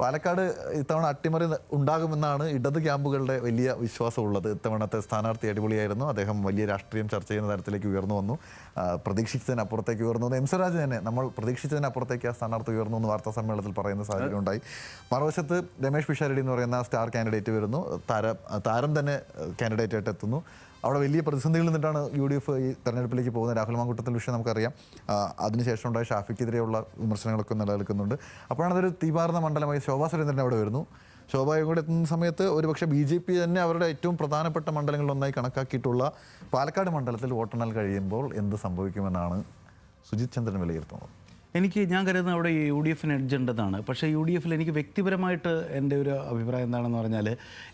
പാലക്കാട്. ഇത്തവണ അട്ടിമറി ഉണ്ടാകുമെന്നാണ് ഇടത് ക്യാമ്പുകളുടെ വലിയ വിശ്വാസമുള്ളത്. ഇത്തവണത്തെ സ്ഥാനാർത്ഥി അടിപൊളിയായിരുന്നു. അദ്ദേഹം വലിയ രാഷ്ട്രീയം ചർച്ച ചെയ്യുന്ന തരത്തിലേക്ക് ഉയർന്നു വന്നു. പ്രതീക്ഷിച്ചതിനപ്പുറത്തേക്ക് ഉയർന്നു വന്നു. എം സ്വരാജ് തന്നെ നമ്മൾ പ്രതീക്ഷിച്ചതിനപ്പുറത്തേക്ക് ആ സ്ഥാനാർത്ഥി ഉയർന്നു എന്ന് വാർത്താ സമ്മേളനത്തിൽ പറയുന്ന സാഹചര്യം ഉണ്ടായി. മറുവശത്ത് രമേശ് പിഷാരടി എന്ന് പറയുന്ന സ്റ്റാർ കാൻഡിഡേറ്റ് വരുന്നു. താരം തന്നെ കാൻഡിഡേറ്റ് ആയിട്ട് എത്തുന്നു. അവിടെ വലിയ പ്രതിസന്ധികളിൽ നിന്നിട്ടാണ് UDF ഈ തെരഞ്ഞെടുപ്പിലേക്ക് പോകുന്നത്. രാഹുൽ മാങ്കൂട്ടത്തിൽ വിഷയം നമുക്കറിയാം. അതിനുശേഷം ഉണ്ടായ ഷാഫിക്കെതിരെയുള്ള വിമർശനങ്ങളൊക്കെ നിലനിൽക്കുന്നുണ്ട്. അപ്പോഴാണ് അതൊരു തീപാറുന്ന മണ്ഡലമായി ശോഭാ സുരേന്ദ്രൻ അവിടെ വരുന്നു. ശോഭയും കൂടെ എത്തുന്ന സമയത്ത് ഒരുപക്ഷെ BJP തന്നെ അവരുടെ ഏറ്റവും പ്രധാനപ്പെട്ട മണ്ഡലങ്ങളിലൊന്നായി കണക്കാക്കിയിട്ടുള്ള പാലക്കാട് മണ്ഡലത്തിൽ വോട്ടെണ്ണൽ കഴിയുമ്പോൾ എന്ത് സംഭവിക്കുമെന്നാണ് സുജിത് ചന്ദ്രൻ വിലയിരുത്തുന്നത്. ഞാൻ കരുതുന്നത് അവിടെ UDFന് എഡ്ജ് ഉണ്ടെന്നാണ്. പക്ഷേ UDFൽ എനിക്ക് വ്യക്തിപരമായിട്ട് എൻ്റെ ഒരു അഭിപ്രായം എന്താണെന്ന് പറഞ്ഞാൽ,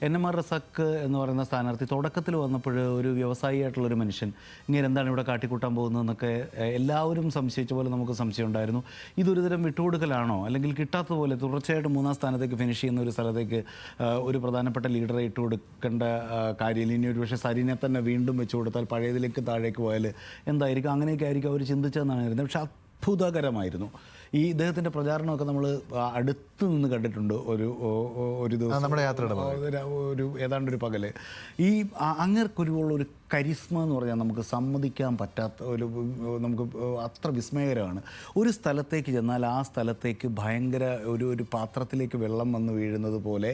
NMR റസാഖ് എന്ന് പറയുന്ന സ്ഥാനാർത്ഥി തുടക്കത്തിൽ വന്നപ്പോൾ ഒരു വ്യവസായിയായിട്ടുള്ളൊരു മനുഷ്യൻ ഇങ്ങനെ എന്താണ് ഇവിടെ കാട്ടിക്കൂട്ടാൻ പോകുന്നതെന്നൊക്കെ എല്ലാവരും സംശയിച്ച പോലെ നമുക്ക് സംശയം ഉണ്ടായിരുന്നു. ഇതൊരു തരം വിട്ടുകൊടുക്കലാണോ, അല്ലെങ്കിൽ കിട്ടാത്തതുപോലെ തുടർച്ചയായിട്ട് 3-ാം സ്ഥാനത്തേക്ക് ഫിനിഷ് ചെയ്യുന്ന ഒരു സ്ഥലത്തേക്ക് ഒരു പ്രധാനപ്പെട്ട ലീഡറെ ഇട്ട് കൊടുക്കേണ്ട കാര്യം, ഇനി ഒരു പക്ഷേ സരിനെ തന്നെ വീണ്ടും വെച്ച് കൊടുത്താൽ പഴയതിലേക്ക് താഴേക്ക് പോയാൽ എന്തായിരിക്കും, അങ്ങനെയൊക്കെ ആയിരിക്കും അവർ ചിന്തിച്ചതെന്നാണ് കരുതുന്നത്. പക്ഷേ അത്ഭുതകരമായിരുന്നു. ഈ ഇദ്ദേഹത്തിൻ്റെ പ്രചാരണമൊക്കെ നമ്മൾ അടുത്ത് നിന്ന് കണ്ടിട്ടുണ്ട്. ഒരു ദിവസം നമ്മുടെ യാത്രയുടെ ഏതാണ്ടൊരു പകല് ഈ അങ്ങേർക്കൊരുള്ള കരിസ്മ എന്ന് പറഞ്ഞാൽ നമുക്ക് സമ്മതിക്കാൻ പറ്റാത്ത നമുക്ക് അത്ര വിസ്മയകരമാണ്. ഒരു സ്ഥലത്തേക്ക് ചെന്നാൽ ആ സ്ഥലത്തേക്ക് ഭയങ്കര ഒരു പാത്രത്തിലേക്ക് വെള്ളം വന്ന് വീഴുന്നത് പോലെ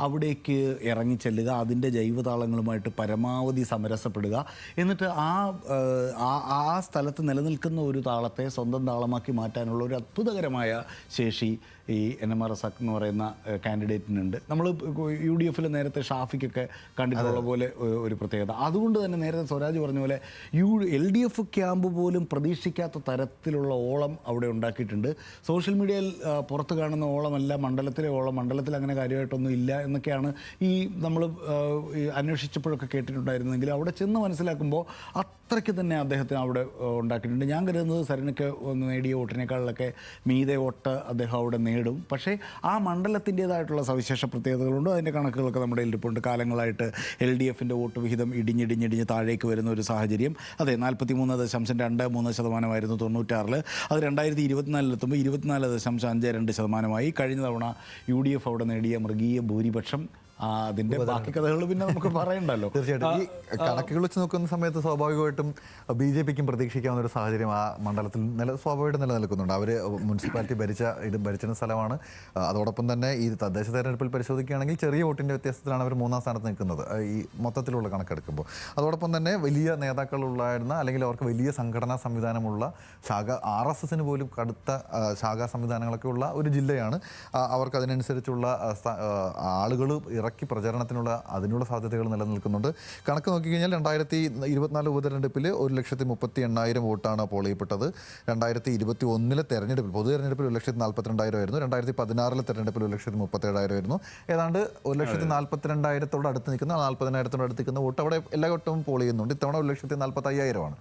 അവിടേക്ക് ഇറങ്ങിച്ചെല്ലുക, അതിൻ്റെ ജൈവതാളങ്ങളുമായിട്ട് പരമാവധി സമരസപ്പെടുക, എന്നിട്ട് ആ സ്ഥലത്ത് നിലനിൽക്കുന്ന ഒരു താളത്തെ സ്വന്തം താളമാക്കി മാറ്റാനുള്ള ഒരു അത്ഭുതകരമായ ശേഷി ഈ NMR റസാഖ് എന്ന് പറയുന്ന കാൻഡിഡേറ്റിനുണ്ട്. നമ്മൾ UDFൽ നേരത്തെ ഷാഫിക്കൊക്കെ കണ്ടിട്ടുള്ള പോലെ ഒരു പ്രത്യേകത. അതുകൊണ്ട് തന്നെ നേരത്തെ സ്വരാജ് പറഞ്ഞ പോലെ LDF ക്യാമ്പ് പോലും പ്രതീക്ഷിക്കാത്ത തരത്തിലുള്ള ഓളം അവിടെ ഉണ്ടാക്കിയിട്ടുണ്ട്. സോഷ്യൽ മീഡിയയിൽ പുറത്ത് കാണുന്ന ഓളമല്ല മണ്ഡലത്തിലെ ഓളം. മണ്ഡലത്തിൽ അങ്ങനെ കാര്യമായിട്ടൊന്നും ഇല്ല എന്നൊക്കെയാണ് ഈ നമ്മൾ അന്വേഷിച്ചപ്പോഴൊക്കെ കേട്ടിട്ടുണ്ടായിരുന്നെങ്കിൽ അവിടെ ചെന്ന് മനസ്സിലാക്കുമ്പോൾ അത്രയ്ക്ക് തന്നെ അദ്ദേഹത്തിന് അവിടെ ഉണ്ടാക്കിയിട്ടുണ്ട്. ഞാൻ കരുതുന്നത് സരിനൊക്കെ നേടിയ വോട്ടിനേക്കാളിലൊക്കെ മീതെ വോട്ട് അദ്ദേഹം അവിടെ നേടും. പക്ഷേ ആ മണ്ഡലത്തിൻ്റേതായിട്ടുള്ള സവിശേഷ പ്രത്യേകതകളുണ്ട്. അതിൻ്റെ കണക്കുകളൊക്കെ നമ്മുടെ ഇരിപ്പുണ്ട്. കാലങ്ങളായിട്ട് LDFൻ്റെ വോട്ട് വിഹിതം ഇടിഞ്ഞിടിഞ്ഞിടിഞ്ഞ് താഴേക്ക് വരുന്ന ഒരു സാഹചര്യം. അതെ, 43.23% 96. അത് 2024 24.52%. കഴിഞ്ഞ തവണ UDF അവിടെ നേടിയ മൃഗീയ ഭൂരിപക്ഷം അതിൻ്റെ ബാക്കി കഥകൾ പിന്നെ നമുക്ക് പറയണ്ടല്ലോ. തീർച്ചയായിട്ടും ഈ കണക്കുകൾ വെച്ച് നോക്കുന്ന സമയത്ത് സ്വാഭാവികമായിട്ടും BJPക്കും പ്രതീക്ഷിക്കാവുന്ന ഒരു സാഹചര്യം ആ മണ്ഡലത്തിൽ സ്വാഭാവികമായിട്ടും നിലനിൽക്കുന്നുണ്ട്. അവർ മുനിസിപ്പാലിറ്റി ഭരിച്ചിരുന്ന സ്ഥലമാണ്. അതോടൊപ്പം തന്നെ ഈ തദ്ദേശ തെരഞ്ഞെടുപ്പിൽ പരിശോധിക്കുകയാണെങ്കിൽ ചെറിയ വോട്ടിൻ്റെ വ്യത്യാസത്തിലാണ് അവർ 3-ാം സ്ഥാനത്ത് നിൽക്കുന്നത് ഈ മൊത്തത്തിലുള്ള കണക്കെടുക്കുമ്പോൾ. അതോടൊപ്പം തന്നെ വലിയ നേതാക്കളുണ്ടായിരുന്ന, അല്ലെങ്കിൽ അവർക്ക് വലിയ സംഘടനാ സംവിധാനമുള്ള RSSന് പോലും കടുത്ത ശാഖാ സംവിധാനങ്ങളൊക്കെ ഉള്ള ഒരു ജില്ലയാണ്. അവർക്ക് അതിനനുസരിച്ചുള്ള ആളുകൾ ഇറക്കി പ്രചരണത്തിനുള്ള അതിനുള്ള സാധ്യതകൾ നിലനിൽക്കുന്നുണ്ട്. കണക്ക് നോക്കിക്കഴിഞ്ഞാൽ 2024 ഉപതെരഞ്ഞെടുപ്പിൽ 1,38,000 വോട്ടാണ് പോൾ ചെയ്യപ്പെട്ടത്. 2021 തെരഞ്ഞെടുപ്പിൽ പൊതു തെരഞ്ഞെടുപ്പിൽ 1,42,000 ആയിരുന്നു. 2016 തെരഞ്ഞെടുപ്പിൽ 1,37,000 ആയിരുന്നു. ഏതാണ്ട് 1,42,000 അടുത്ത് നിൽക്കുന്ന 40,000 അടുത്ത് നിൽക്കുന്ന വോട്ട് അവിടെ എല്ലാ വട്ടവും പോൾ ചെയ്യുന്നുണ്ട്. ഇത്തവണ 1,45,000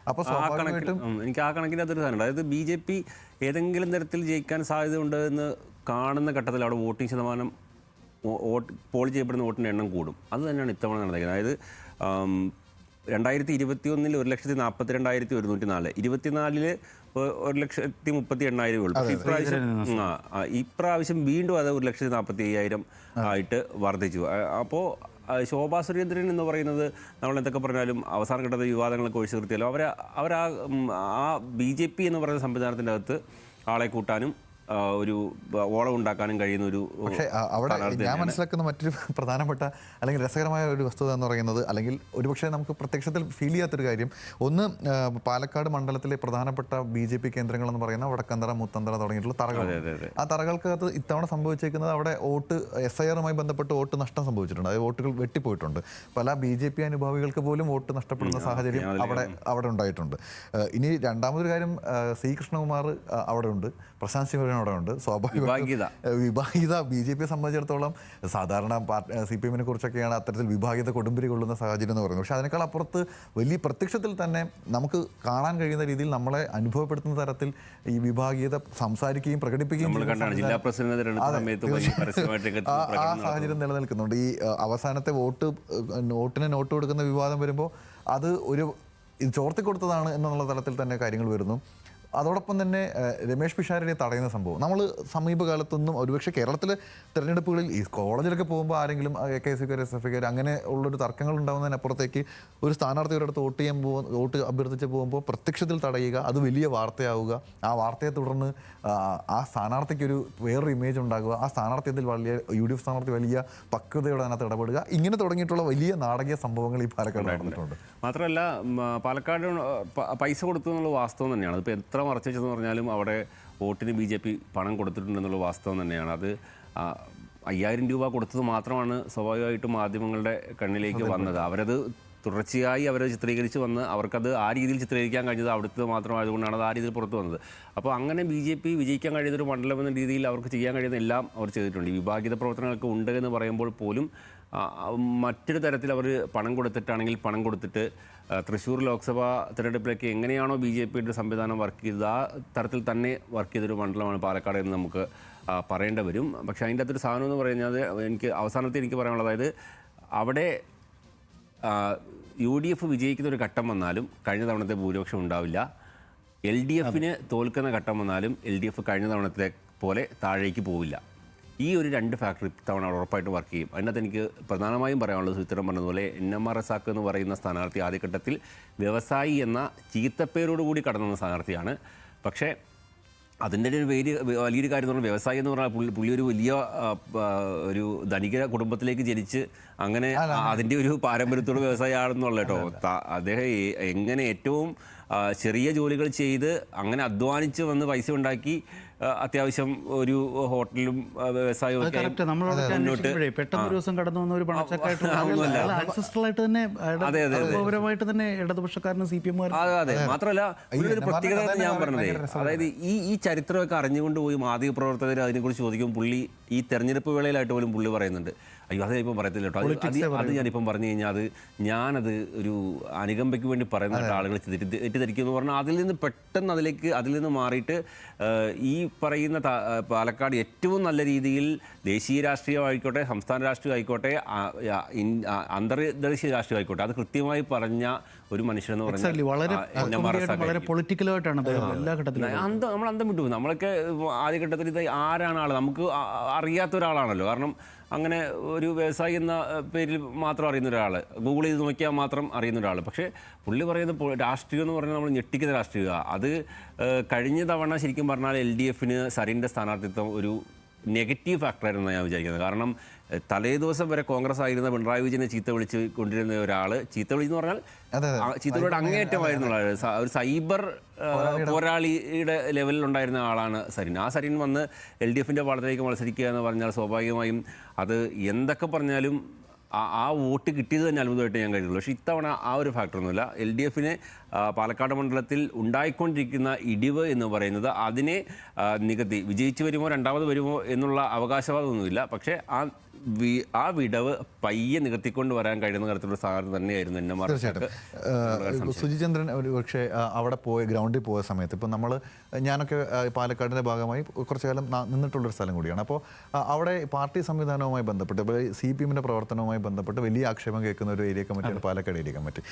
അപ്പോൾ സ്വാഭാവികമായിട്ടും എനിക്ക് ആ കണക്കിന് അതൊരു സാധനം, അതായത് BJP ഏതെങ്കിലും തരത്തിൽ ജയിക്കാൻ സാധ്യതയുണ്ട് എന്ന് കാണുന്ന ഘട്ടത്തിൽ അവിടെ വോട്ടിംഗ് ശതമാനം പോൾ ചെയ്യപ്പെടുന്ന വോട്ടിൻ്റെ എണ്ണം കൂടും. അത് തന്നെയാണ് ഇത്തവണ നടന്നിരിക്കുന്നത്. അതായത് 2021 1,42,104, 24 1,38,000 ഉള്ളൂ. ഇപ്രാവശ്യം വീണ്ടും അത് 1,45,000 ആയിട്ട് വർദ്ധിച്ചു. അപ്പോൾ ശോഭാ സുരേന്ദ്രൻ എന്ന് പറയുന്നത് നമ്മൾ എന്തൊക്കെ പറഞ്ഞാലും അവസാന ഘട്ടത്തിൽ വിവാദങ്ങളൊക്കെ ഒഴിച്ചു നിർത്തിയാലും ആ BJP എന്ന് പറയുന്ന സംവിധാനത്തിൻ്റെ അകത്ത് ആളെ കൂട്ടാനും ഒരു ഓളം ഉണ്ടാക്കാനും കഴിയുന്ന ഒരു. പക്ഷേ അവിടെ ഞാൻ മനസ്സിലാക്കുന്ന മറ്റൊരു പ്രധാനപ്പെട്ട അല്ലെങ്കിൽ രസകരമായ ഒരു വസ്തുത എന്ന് പറയുന്നത്, അല്ലെങ്കിൽ ഒരുപക്ഷെ നമുക്ക് പ്രത്യക്ഷത്തിൽ ഫീൽ ചെയ്യാത്തൊരു കാര്യം, ഒന്ന് പാലക്കാട് മണ്ഡലത്തിലെ പ്രധാനപ്പെട്ട BJP കേന്ദ്രങ്ങളെന്ന് പറയുന്ന വടക്കന്തറ, മുത്തന്തറ തുടങ്ങിയിട്ടുള്ള തറകൾ. ആ തറകൾക്കകത്ത് ഇത്തവണ സംഭവിച്ചിരിക്കുന്നത് അവിടെ വോട്ട് SIR-മായി ബന്ധപ്പെട്ട് വോട്ട് നഷ്ടം സംഭവിച്ചിട്ടുണ്ട്. അതായത് വോട്ടുകൾ വെട്ടിപ്പോയിട്ടുണ്ട്. പല BJP അനുഭാവികൾക്ക് പോലും വോട്ട് നഷ്ടപ്പെടുന്ന സാഹചര്യം അവിടെ ഉണ്ടായിട്ടുണ്ട്. ഇനി രണ്ടാമതൊരു കാര്യം, C. കൃഷ്ണകുമാർ അവിടെ ഉണ്ട്, പ്രശാന്ത് ശിവൻ അവിടെ ഉണ്ട്. സ്വാഭാവികത BJP സംബന്ധിച്ചിടത്തോളം സാധാരണ CPM-നെ കുറിച്ചൊക്കെയാണ് അത്തരത്തിൽ വിഭാഗീയത കൊടുമ്പിരി കൊള്ളുന്ന സാഹചര്യം എന്ന് പറയുന്നത്. പക്ഷേ അതിനേക്കാൾ അപ്പുറത്ത് വലിയ പ്രത്യക്ഷത്തിൽ തന്നെ നമുക്ക് കാണാൻ കഴിയുന്ന രീതിയിൽ നമ്മളെ അനുഭവപ്പെടുത്തുന്ന തരത്തിൽ ഈ വിഭാഗീയത സംസാരിക്കുകയും പ്രകടിപ്പിക്കുകയും ആ സാഹചര്യം നിലനിൽക്കുന്നുണ്ട്. ഈ അവസാനത്തെ വോട്ടിന് നോട്ട് കൊടുക്കുന്ന വിവാദം വരുമ്പോൾ അത് ഇത് ചോർത്തിക്കൊടുത്തതാണ് എന്നുള്ള തലത്തിൽ തന്നെ കാര്യങ്ങൾ വരുന്നു. അതോടൊപ്പം തന്നെ രമേഷ് പിഷാരടിയെ തടയുന്ന സംഭവം നമ്മൾ സമീപകാലത്തൊന്നും ഒരുപക്ഷെ കേരളത്തിലെ തെരഞ്ഞെടുപ്പുകളിൽ ഈ കോളേജിലൊക്കെ പോകുമ്പോൾ ആരെങ്കിലും AKSക്കാർ SFക്കാർ അങ്ങനെ ഉള്ളൊരു തർക്കങ്ങൾ ഉണ്ടാകുന്നതിനപ്പുറത്തേക്ക് ഒരു സ്ഥാനാർത്ഥിയുടെ അടുത്ത് വോട്ട് അഭ്യർത്ഥിച്ച് പോകുമ്പോൾ പ്രത്യക്ഷത്തിൽ തടയുക, അത് വലിയ വാർത്തയാവുക, ആ വാർത്തയെ തുടർന്ന് ആ സ്ഥാനാർത്ഥിക്കൊരു വേറൊരു ഇമേജ് ഉണ്ടാകുക, ആ സ്ഥാനാർത്ഥിയത്തിൽ വലിയ UDF സ്ഥാനാർത്ഥി വലിയ പക്വതയോടെ അതിനകത്ത് ഇടപെടുക, ഇങ്ങനെ തുടങ്ങിയിട്ടുള്ള വലിയ നാടകീയ സംഭവങ്ങൾ ഈ പാലക്കാട് നടന്നിട്ടുണ്ട്. മാത്രമല്ല പാലക്കാട് പൈസ കൊടുത്തു എന്നുള്ള വാസ്തവം തന്നെയാണ്. അതിപ്പോൾ എത്ര മറച്ചു വെച്ചെന്ന് പറഞ്ഞാലും അവിടെ വോട്ടിന് BJP പണം കൊടുത്തിട്ടുണ്ടെന്നുള്ള വാസ്തവം തന്നെയാണ്. അത് 5,000 രൂപ കൊടുത്തത് മാത്രമാണ് സ്വാഭാവികമായിട്ടും മാധ്യമങ്ങളുടെ കണ്ണിലേക്ക് വന്നത്. അവരത് തുടർച്ചയായി അവർ ചിത്രീകരിച്ച് വന്ന് അവർക്കത് ആ രീതിയിൽ ചിത്രീകരിക്കാൻ കഴിഞ്ഞത് അവിടുത്തെ മാത്രമായതുകൊണ്ടാണ് അത് ആ രീതിയിൽ പുറത്തു വന്നത്. അപ്പോൾ അങ്ങനെ BJP വിജയിക്കാൻ കഴിയുന്നൊരു മണ്ഡലം എന്ന രീതിയിൽ അവർക്ക് ചെയ്യാൻ കഴിയുന്ന എല്ലാം അവർ ചെയ്തിട്ടുണ്ട്. ഈ വിഭാഗീയത പ്രവർത്തനങ്ങളൊക്കെ ഉണ്ട് എന്ന് പറയുമ്പോൾ പോലും മറ്റൊരു തരത്തിൽ അവർ പണം കൊടുത്തിട്ടാണെങ്കിൽ പണം കൊടുത്തിട്ട് തൃശ്ശൂർ ലോക്സഭാ തിരഞ്ഞെടുപ്പിലേക്ക് എങ്ങനെയാണോ BJPയുടെ സംവിധാനം വർക്ക് ചെയ്തത് ആ തരത്തിൽ തന്നെ വർക്ക് ചെയ്തൊരു മണ്ഡലമാണ് പാലക്കാട് എന്ന് നമുക്ക് പറയേണ്ടി വരും. പക്ഷേ അതിൻ്റെ അകത്തൊരു സാധനം എന്ന് പറയുന്നത് എനിക്ക് പറയാനുള്ളത്, അതായത് അവിടെ UDF വിജയിക്കുന്ന ഒരു ഘട്ടം വന്നാലും കഴിഞ്ഞ തവണത്തെ ഭൂരിപക്ഷം ഉണ്ടാവില്ല. LDFന് തോൽക്കുന്ന ഘട്ടം വന്നാലും LDF കഴിഞ്ഞ തവണത്തെ പോലെ താഴേക്ക് പോവില്ല. ഈ ഒരു 2 ഫാക്ടർ ഇത്തവണ ഉറപ്പായിട്ട് വർക്ക് ചെയ്യും. അതിനകത്ത് എനിക്ക് പ്രധാനമായും പറയാനുള്ളത് സുചിത്രം പറഞ്ഞതുപോലെ NMR റസാഖ് എന്ന് പറയുന്ന സ്ഥാനാർത്ഥി ആദ്യഘട്ടത്തിൽ വ്യവസായി എന്ന ചീത്തപ്പേരോടുകൂടി കടന്നു വന്ന സ്ഥാനാർത്ഥിയാണ്. പക്ഷേ അതിൻ്റെ ഒരു വലിയൊരു കാര്യം എന്ന് പറഞ്ഞാൽ വ്യവസായി എന്ന് പറഞ്ഞാൽ പുള്ളി ഒരു വലിയ ഒരു ധനിക കുടുംബത്തിലേക്ക് ജനിച്ച് അങ്ങനെ അതിൻ്റെ ഒരു പാരമ്പര്യത്തോട് വ്യവസായി ആണെന്നുള്ള കേട്ടോ. അദ്ദേഹം എങ്ങനെ ഏറ്റവും ചെറിയ ജോലികൾ ചെയ്ത് അങ്ങനെ അധ്വാനിച്ച് വന്ന് പൈസ ഉണ്ടാക്കി അത്യാവശ്യം ഒരു ഹോട്ടലും വ്യവസായവും പെട്ടെന്ന് ഒരു ദിവസം കടന്നു വന്ന ഒരു പണച്ചക്കായിട്ട് തന്നെ ഇടതുപക്ഷക്കാരനും CPM. അതെ, മാത്രമല്ല ഒരു പ്രത്യേകത ഞാൻ പറഞ്ഞത്, അതായത് ഈ ചരിത്രമൊക്കെ അറിഞ്ഞുകൊണ്ട് പോയി മാധ്യമപ്രവർത്തകർ അതിനെക്കുറിച്ച് ചോദിക്കുമ്പോൾ പുള്ളി ഈ തെരഞ്ഞെടുപ്പ് വേളയിലായിട്ട് പോലും പുള്ളി പറയുന്നുണ്ട്, അയ്യോ അത് ഇപ്പം പറയത്തില്ല കേട്ടോ, അത് ഞാനിപ്പം പറഞ്ഞു കഴിഞ്ഞാൽ ഞാനത് ഒരു അനുകമ്പയ്ക്ക് വേണ്ടി പറയുന്ന ആളുകൾ തെറ്റിദ്ധരിക്കും എന്ന് പറഞ്ഞാൽ അതിൽ നിന്ന് പെട്ടെന്ന് അതിൽ നിന്ന് മാറിയിട്ട് ഈ പറയുന്ന പാലക്കാട് ഏറ്റവും നല്ല രീതിയിൽ ദേശീയ രാഷ്ട്രീയമായിക്കോട്ടെ, സംസ്ഥാന രാഷ്ട്രീയം ആയിക്കോട്ടെ, അന്തർദേശീയ രാഷ്ട്രീയം ആയിക്കോട്ടെ, അത് കൃത്യമായി പറഞ്ഞ ഒരു മനുഷ്യനെന്ന് പറഞ്ഞാൽ വളരെ പൊളിറ്റിക്കലായിട്ടാണ് എല്ലാ ഘട്ടത്തിലും നമ്മൾ അന്തം വിട്ടു. നമ്മളൊക്കെ ആദ്യഘട്ടത്തിൽ ഇത് ആരാണ് ആൾ നമുക്ക് അറിയാത്ത ഒരാളാണല്ലോ. കാരണം അങ്ങനെ ഒരു വ്യവസായി എന്ന പേരിൽ മാത്രം അറിയുന്ന ഒരാൾ, ഗൂഗിൾ ചെയ്ത് നോക്കിയാൽ മാത്രം അറിയുന്ന ഒരാൾ. പക്ഷേ പുള്ളി പറയുന്ന രാഷ്ട്രീയം എന്ന് പറഞ്ഞാൽ നമ്മൾ ഞെട്ടിക്കുന്ന രാഷ്ട്രീയമാണ്. അത് കഴിഞ്ഞ തവണ ശരിക്കും പറഞ്ഞാൽ LDFന് സരിൻ്റെ സ്ഥാനാർത്ഥിത്വം ഒരു നെഗറ്റീവ് ഫാക്ടറായിരുന്നു ഞാൻ വിചാരിക്കുന്നത്. കാരണം തലേ ദിവസം വരെ കോൺഗ്രസ് ആയിരുന്ന പിണറായി വിജയനെ ചീത്ത വിളിച്ച് കൊണ്ടിരുന്ന ഒരാൾ, ചീത്ത വിളിച്ചെന്ന് പറഞ്ഞാൽ ചീത്തയുടെ അങ്ങേയറ്റമായിരുന്നു ഒരു സൈബർ പോരാളിയുടെ ലെവലിലുണ്ടായിരുന്ന ആളാണ് സരിൻ. ആ സരിൻ വന്ന് LDFൻ്റെ പാളത്തിലേക്ക് മത്സരിക്കുക എന്ന് പറഞ്ഞാൽ സ്വാഭാവികമായും അത് എന്തൊക്കെ പറഞ്ഞാലും ആ വോട്ട് കിട്ടിയത് തന്നെ അത്ഭുതമായിട്ട് ഞാൻ കരുതുള്ളൂ. പക്ഷേ ഇത്തവണ ആ ഒരു ഫാക്ടറൊന്നുമില്ല. LDFന് പാലക്കാട് മണ്ഡലത്തിൽ ഉണ്ടായിക്കൊണ്ടിരിക്കുന്ന ഇടിവ് എന്ന് പറയുന്നത് അതിനെ നികത്തി വിജയിച്ചു വരുമോ രണ്ടാമത് വരുമോ എന്നുള്ള അവകാശവാദമൊന്നുമില്ല. പക്ഷേ ആ വിടവ് പയ്യെ നികത്തിക്കൊണ്ട് വരാൻ കഴിയുന്ന തരത്തിലുള്ള സാധനം തന്നെയായിരുന്നു NMR. സുജിചന്ദ്രൻ ഒരു പക്ഷേ അവിടെ ഗ്രൗണ്ടിൽ പോയ സമയത്ത് ഇപ്പോൾ ഞാനൊക്കെ പാലക്കാടിൻ്റെ ഭാഗമായി കുറച്ചു കാലം നിന്നിട്ടുള്ളൊരു സ്ഥലം കൂടിയാണ്. അപ്പോൾ അവിടെ പാർട്ടി സംവിധാനവുമായി ബന്ധപ്പെട്ട് ഇപ്പോൾ CPMൻ്റെ പ്രവർത്തനവുമായി ബന്ധപ്പെട്ട് വലിയ ആക്ഷേപം കേൾക്കുന്ന ഒരു ഏരിയ കമ്മിറ്റിയാണ് പാലക്കാട് ഏരിയ കമ്മിറ്റി.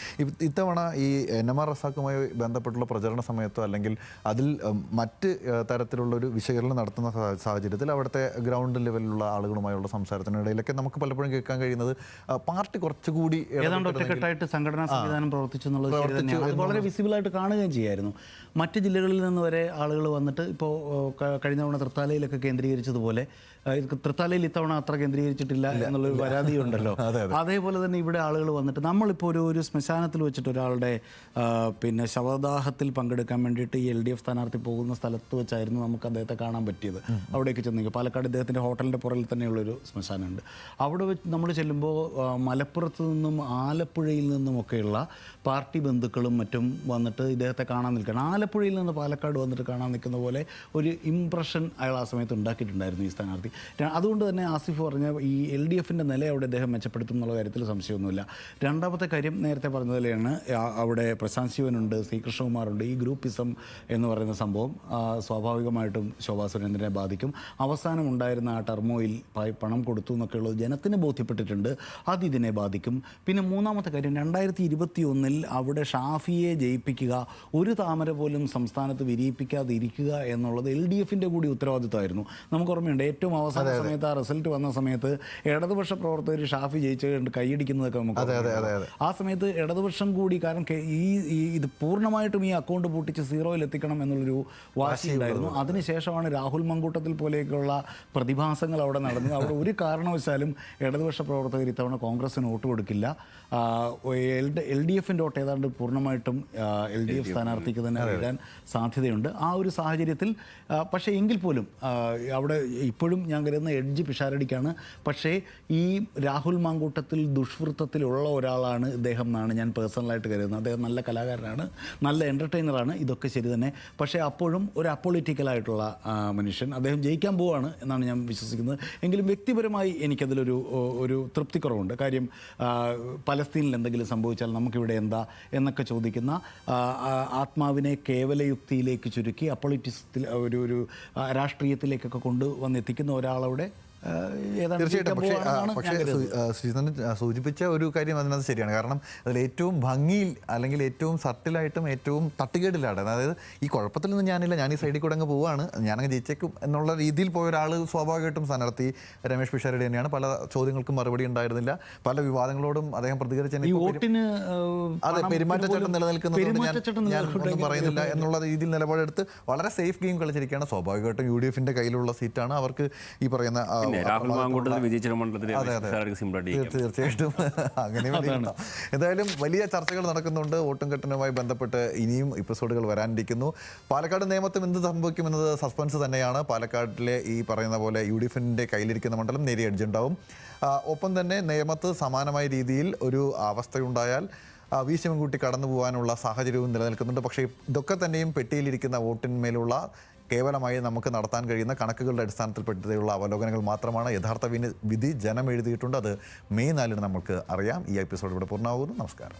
ഇത്തവണ ഈ NMR റസാഖുമായി ബന്ധപ്പെട്ടുള്ള പ്രചരണ സമയത്തോ അല്ലെങ്കിൽ അതിൽ മറ്റ് തരത്തിലുള്ളൊരു വിശകലനം നടത്തുന്ന സാഹചര്യത്തിൽ അവിടുത്തെ ഗ്രൗണ്ട് ലെവലിലുള്ള ആളുകളുമായുള്ള സംസാരത്തിനിടയിലൊക്കെ നമുക്ക് പലപ്പോഴും കേൾക്കാൻ കഴിയുന്നത് പാർട്ടി കുറച്ചുകൂടി ഏതാണ്ട് ഒറ്റക്കെട്ടായിട്ട് സംഘടനാ സംവിധാനം പ്രവർത്തിച്ചു എന്നുള്ളത് ശരി തന്നെയാണ്. അത് വളരെ വിസിബിളായിട്ട് കാണുകയും ചെയ്യായിരുന്നു. മറ്റ് ജില്ലകളിൽ നിന്ന് വരെ ആളുകൾ വന്നിട്ട് ഇപ്പോൾ കഴിഞ്ഞ തവണ തൃത്താലയിലൊക്കെ കേന്ദ്രീകരിച്ചതുപോലെ തൃത്താലയിൽ ഇത്തവണ അത്ര കേന്ദ്രീകരിച്ചിട്ടില്ല എന്നുള്ളൊരു പരാതിയുണ്ടല്ലോ. അതേപോലെ തന്നെ ഇവിടെ ആളുകൾ വന്നിട്ട് നമ്മളിപ്പോൾ ഒരു ശ്മശാനത്തിൽ വെച്ചിട്ട് ഒരാളുടെ പിന്നെ ശവദാഹത്തിൽ പങ്കെടുക്കാൻ വേണ്ടിയിട്ട് ഈ LDF സ്ഥാനാർത്ഥി പോകുന്ന സ്ഥലത്ത് വെച്ചായിരുന്നു നമുക്ക് അദ്ദേഹത്തെ കാണാൻ പറ്റിയത്. അവിടേക്ക് ചെന്നെങ്കിൽ പാലക്കാട് ഇദ്ദേഹത്തിൻ്റെ ഹോട്ടലിൻ്റെ പുറകിൽ തന്നെയുള്ളൊരു ശ്മശാനമുണ്ട്. അവിടെ വെച്ച് നമ്മൾ ചെല്ലുമ്പോൾ മലപ്പുറത്ത് നിന്നും ആലപ്പുഴയിൽ നിന്നുമൊക്കെയുള്ള പാർട്ടി ബന്ധുക്കളും മറ്റും വന്നിട്ട് ഇദ്ദേഹത്തെ കാണാൻ നിൽക്കണം. ആലപ്പുഴയിൽ നിന്ന് പാലക്കാട് വന്നിട്ട് കാണാൻ നിൽക്കുന്ന പോലെ ഒരു ഇംപ്രഷൻ അയാൾ ആ സമയത്ത് ഉണ്ടാക്കിയിട്ടുണ്ടായിരുന്നു ഈ സ്ഥാനാർത്ഥി. അതുകൊണ്ട് തന്നെ ആസിഫ് പറഞ്ഞ ഈ LDFൻ്റെ നില അവിടെ അദ്ദേഹം മെച്ചപ്പെടുത്തും എന്നുള്ള കാര്യത്തിൽ സംശയമൊന്നുമില്ല. രണ്ടാമത്തെ കാര്യം നേരത്തെ പറഞ്ഞതുപോലെയാണ്, അവിടെ പ്രശാന്ത് ശിവനുണ്ട്, ശ്രീകൃഷ്ണകുമാറുണ്ട്. ഈ ഗ്രൂപ്പിസം എന്ന് പറയുന്ന സംഭവം സ്വാഭാവികമായിട്ടും ശോഭാ സുരേന്ദ്രനെ ബാധിക്കും. അവസാനം ഉണ്ടായിരുന്ന ആ ടർമോയിൽ പണം കൊടുത്തു എന്നൊക്കെയുള്ളത് ജനത്തിന് ബോധ്യപ്പെട്ടിട്ടുണ്ട്. അതിതിനെ ബാധിക്കും. പിന്നെ മൂന്നാമത്തെ കാര്യം, 2021 അവിടെ ഷാഫിയെ ജയിപ്പിക്കുക, ഒരു താമര പോലും സംസ്ഥാനത്ത് വിരിയിപ്പിക്കാതിരിക്കുക എന്നുള്ളത് LDFൻ്റെ കൂടി ഉത്തരവാദിത്തമായിരുന്നു. നമുക്ക് ഓർമ്മയുണ്ട്, ഏറ്റവും അവസാന സമയത്ത് ആ റിസൾട്ട് വന്ന സമയത്ത് ഇടതുപക്ഷ പ്രവർത്തകർ ഷാഫി ജയിച്ചു കണ്ട് കൈയടിക്കുന്നതൊക്കെ നമുക്ക് ആ സമയത്ത് ഇടതുപക്ഷം കൂടി, കാരണം ഇത് പൂർണ്ണമായിട്ടും ഈ അക്കൗണ്ട് പൂട്ടിച്ച് സീറോയിൽ എത്തിക്കണം എന്നുള്ളൊരു വാശിയുണ്ടായിരുന്നു. അതിനുശേഷമാണ് രാഹുൽ മങ്കൂട്ടത്തിൽ പോലെയൊക്കെയുള്ള പ്രതിഭാസങ്ങൾ അവിടെ നടന്നത്. അവിടെ ഒരു കാരണവശാലും ഇടതുപക്ഷ പ്രവർത്തകർ ഇത്തവണ കോൺഗ്രസിന് വോട്ട് കൊടുക്കില്ല. LDFൻ്റെ വോട്ട് ഏതാണ്ട് പൂർണ്ണമായിട്ടും LDF സ്ഥാനാർത്ഥിക്ക് തന്നെ വീഴാൻ സാധ്യതയുണ്ട്. ആ ഒരു സാഹചര്യത്തിൽ പക്ഷേ എങ്കിൽ പോലും അവിടെ ഇപ്പോഴും ഞാൻ കരുതുന്ന എഡ്ജ് പിഷാരടിക്കാണ്. പക്ഷേ ഈ രാഹുൽ മാങ്കൂട്ടത്തിൽ ദുഷ്വൃത്തത്തിലുള്ള ഒരാളാണ് ഇദ്ദേഹം എന്നാണ് ഞാൻ പേഴ്സണലായിട്ട് കരുതുന്നത്. അദ്ദേഹം നല്ല കലാകാരനാണ്, നല്ല എൻ്റർടൈനറാണ്, ഇതൊക്കെ ശരി തന്നെ. പക്ഷേ അപ്പോഴും ഒരു അപ്പൊളിറ്റിക്കലായിട്ടുള്ള മനുഷ്യൻ, അദ്ദേഹം ജയിക്കാൻ പോവുകയാണ് എന്നാണ് ഞാൻ വിശ്വസിക്കുന്നത്. എങ്കിലും വ്യക്തിപരമായി എനിക്കതിലൊരു തൃപ്തിക്കുറവുണ്ട്. കാര്യം പലസ്തീനിൽ എന്തെങ്കിലും സംഭവിച്ചാൽ നമുക്കിവിടെ എന്താ എന്നൊക്കെ ചോദിക്കുന്ന, ആത്മാവിനെ കേവലയുക്തിയിലേക്ക് ചുരുക്കി അപ്പൊളിറ്റിക്സിൽ ഒരു രാഷ്ട്രീയത്തിലേക്കൊക്കെ കൊണ്ടുവന്നെത്തിക്കുന്ന ഒരാളവിടെ തീർച്ചയായിട്ടും. പക്ഷേ ശ്രീധരൻ സൂചിപ്പിച്ച ഒരു കാര്യം അതിനകത്ത് ശരിയാണ്. കാരണം അതിൽ ഏറ്റവും ഭംഗിയിൽ അല്ലെങ്കിൽ ഏറ്റവും സട്ടിലായിട്ടും ഏറ്റവും തട്ടുകേടിലാണ്. അതായത് ഈ കുഴപ്പത്തിൽ നിന്ന് ഞാനില്ല, ഞാൻ ഈ സൈഡിൽ കൂടെ അങ്ങ് പോവുകയാണ്, ഞാനങ്ങ് ജയിച്ചേക്കും എന്നുള്ള രീതിയിൽ പോയ ഒരാൾ സ്വാഭാവികമായിട്ടും സ്ഥാനാർത്ഥി രമേശ് പിഷാരടി തന്നെയാണ്. പല ചോദ്യങ്ങൾക്കും മറുപടി ഉണ്ടായിരുന്നില്ല, പല വിവാദങ്ങളോടും അദ്ദേഹം പ്രതികരിച്ചു. അതെ, പെരുമാറ്റച്ചട്ടം നിലനിൽക്കുന്നതുകൊണ്ട് ഞാൻ ഒന്നും പറയുന്നില്ല എന്നുള്ള രീതിയിൽ നിലപാടെടുത്ത് വളരെ സേഫ് ഗെയിം കളിച്ചിരിക്കുകയാണ്. സ്വാഭാവികമായിട്ടും UDFൻ്റെ കയ്യിലുള്ള സീറ്റാണ് അവർക്ക് ഈ പറയുന്ന തീർച്ചയായിട്ടും അങ്ങനെ. എന്തായാലും വലിയ ചർച്ചകൾ നടക്കുന്നുണ്ട്. വോട്ടും കെട്ടനുമായി ബന്ധപ്പെട്ട് ഇനിയും എപ്പിസോഡുകൾ വരാനിരിക്കുന്നു. പാലക്കാട് നിയമത്തും എന്ത് സംഭവിക്കുമെന്നത് സസ്പെൻസ് തന്നെയാണ്. പാലക്കാട്ടിലെ ഈ പറയുന്ന പോലെ UDFൻ്റെ കയ്യിലിരിക്കുന്ന മണ്ഡലം നേരിയ എഡ്ജുണ്ടാവും. ഒപ്പം തന്നെ നിയമത്ത് സമാനമായ രീതിയിൽ ഒരു അവസ്ഥയുണ്ടായാൽ വി ശിവൻകുട്ടി കടന്നു പോകാനുള്ള സാഹചര്യവും നിലനിൽക്കുന്നുണ്ട്. പക്ഷേ ഇതൊക്കെ തന്നെയും പെട്ടിയിലിരിക്കുന്ന വോട്ടിന്മേലുള്ള കേവലമായി നമുക്ക് നടത്താൻ കഴിയുന്ന കണക്കുകളുടെ അടിസ്ഥാനത്തിൽപ്പെട്ടുള്ള അവലോകനങ്ങൾ മാത്രമാണ്. യഥാർത്ഥ വിധി ജനം എഴുതിയിട്ടുണ്ട്. അത് മെയ് 4 നമുക്ക് അറിയാം. ഈ എപ്പിസോഡ് ഇവിടെ പൂർണ്ണമാകുന്നു. നമസ്കാരം.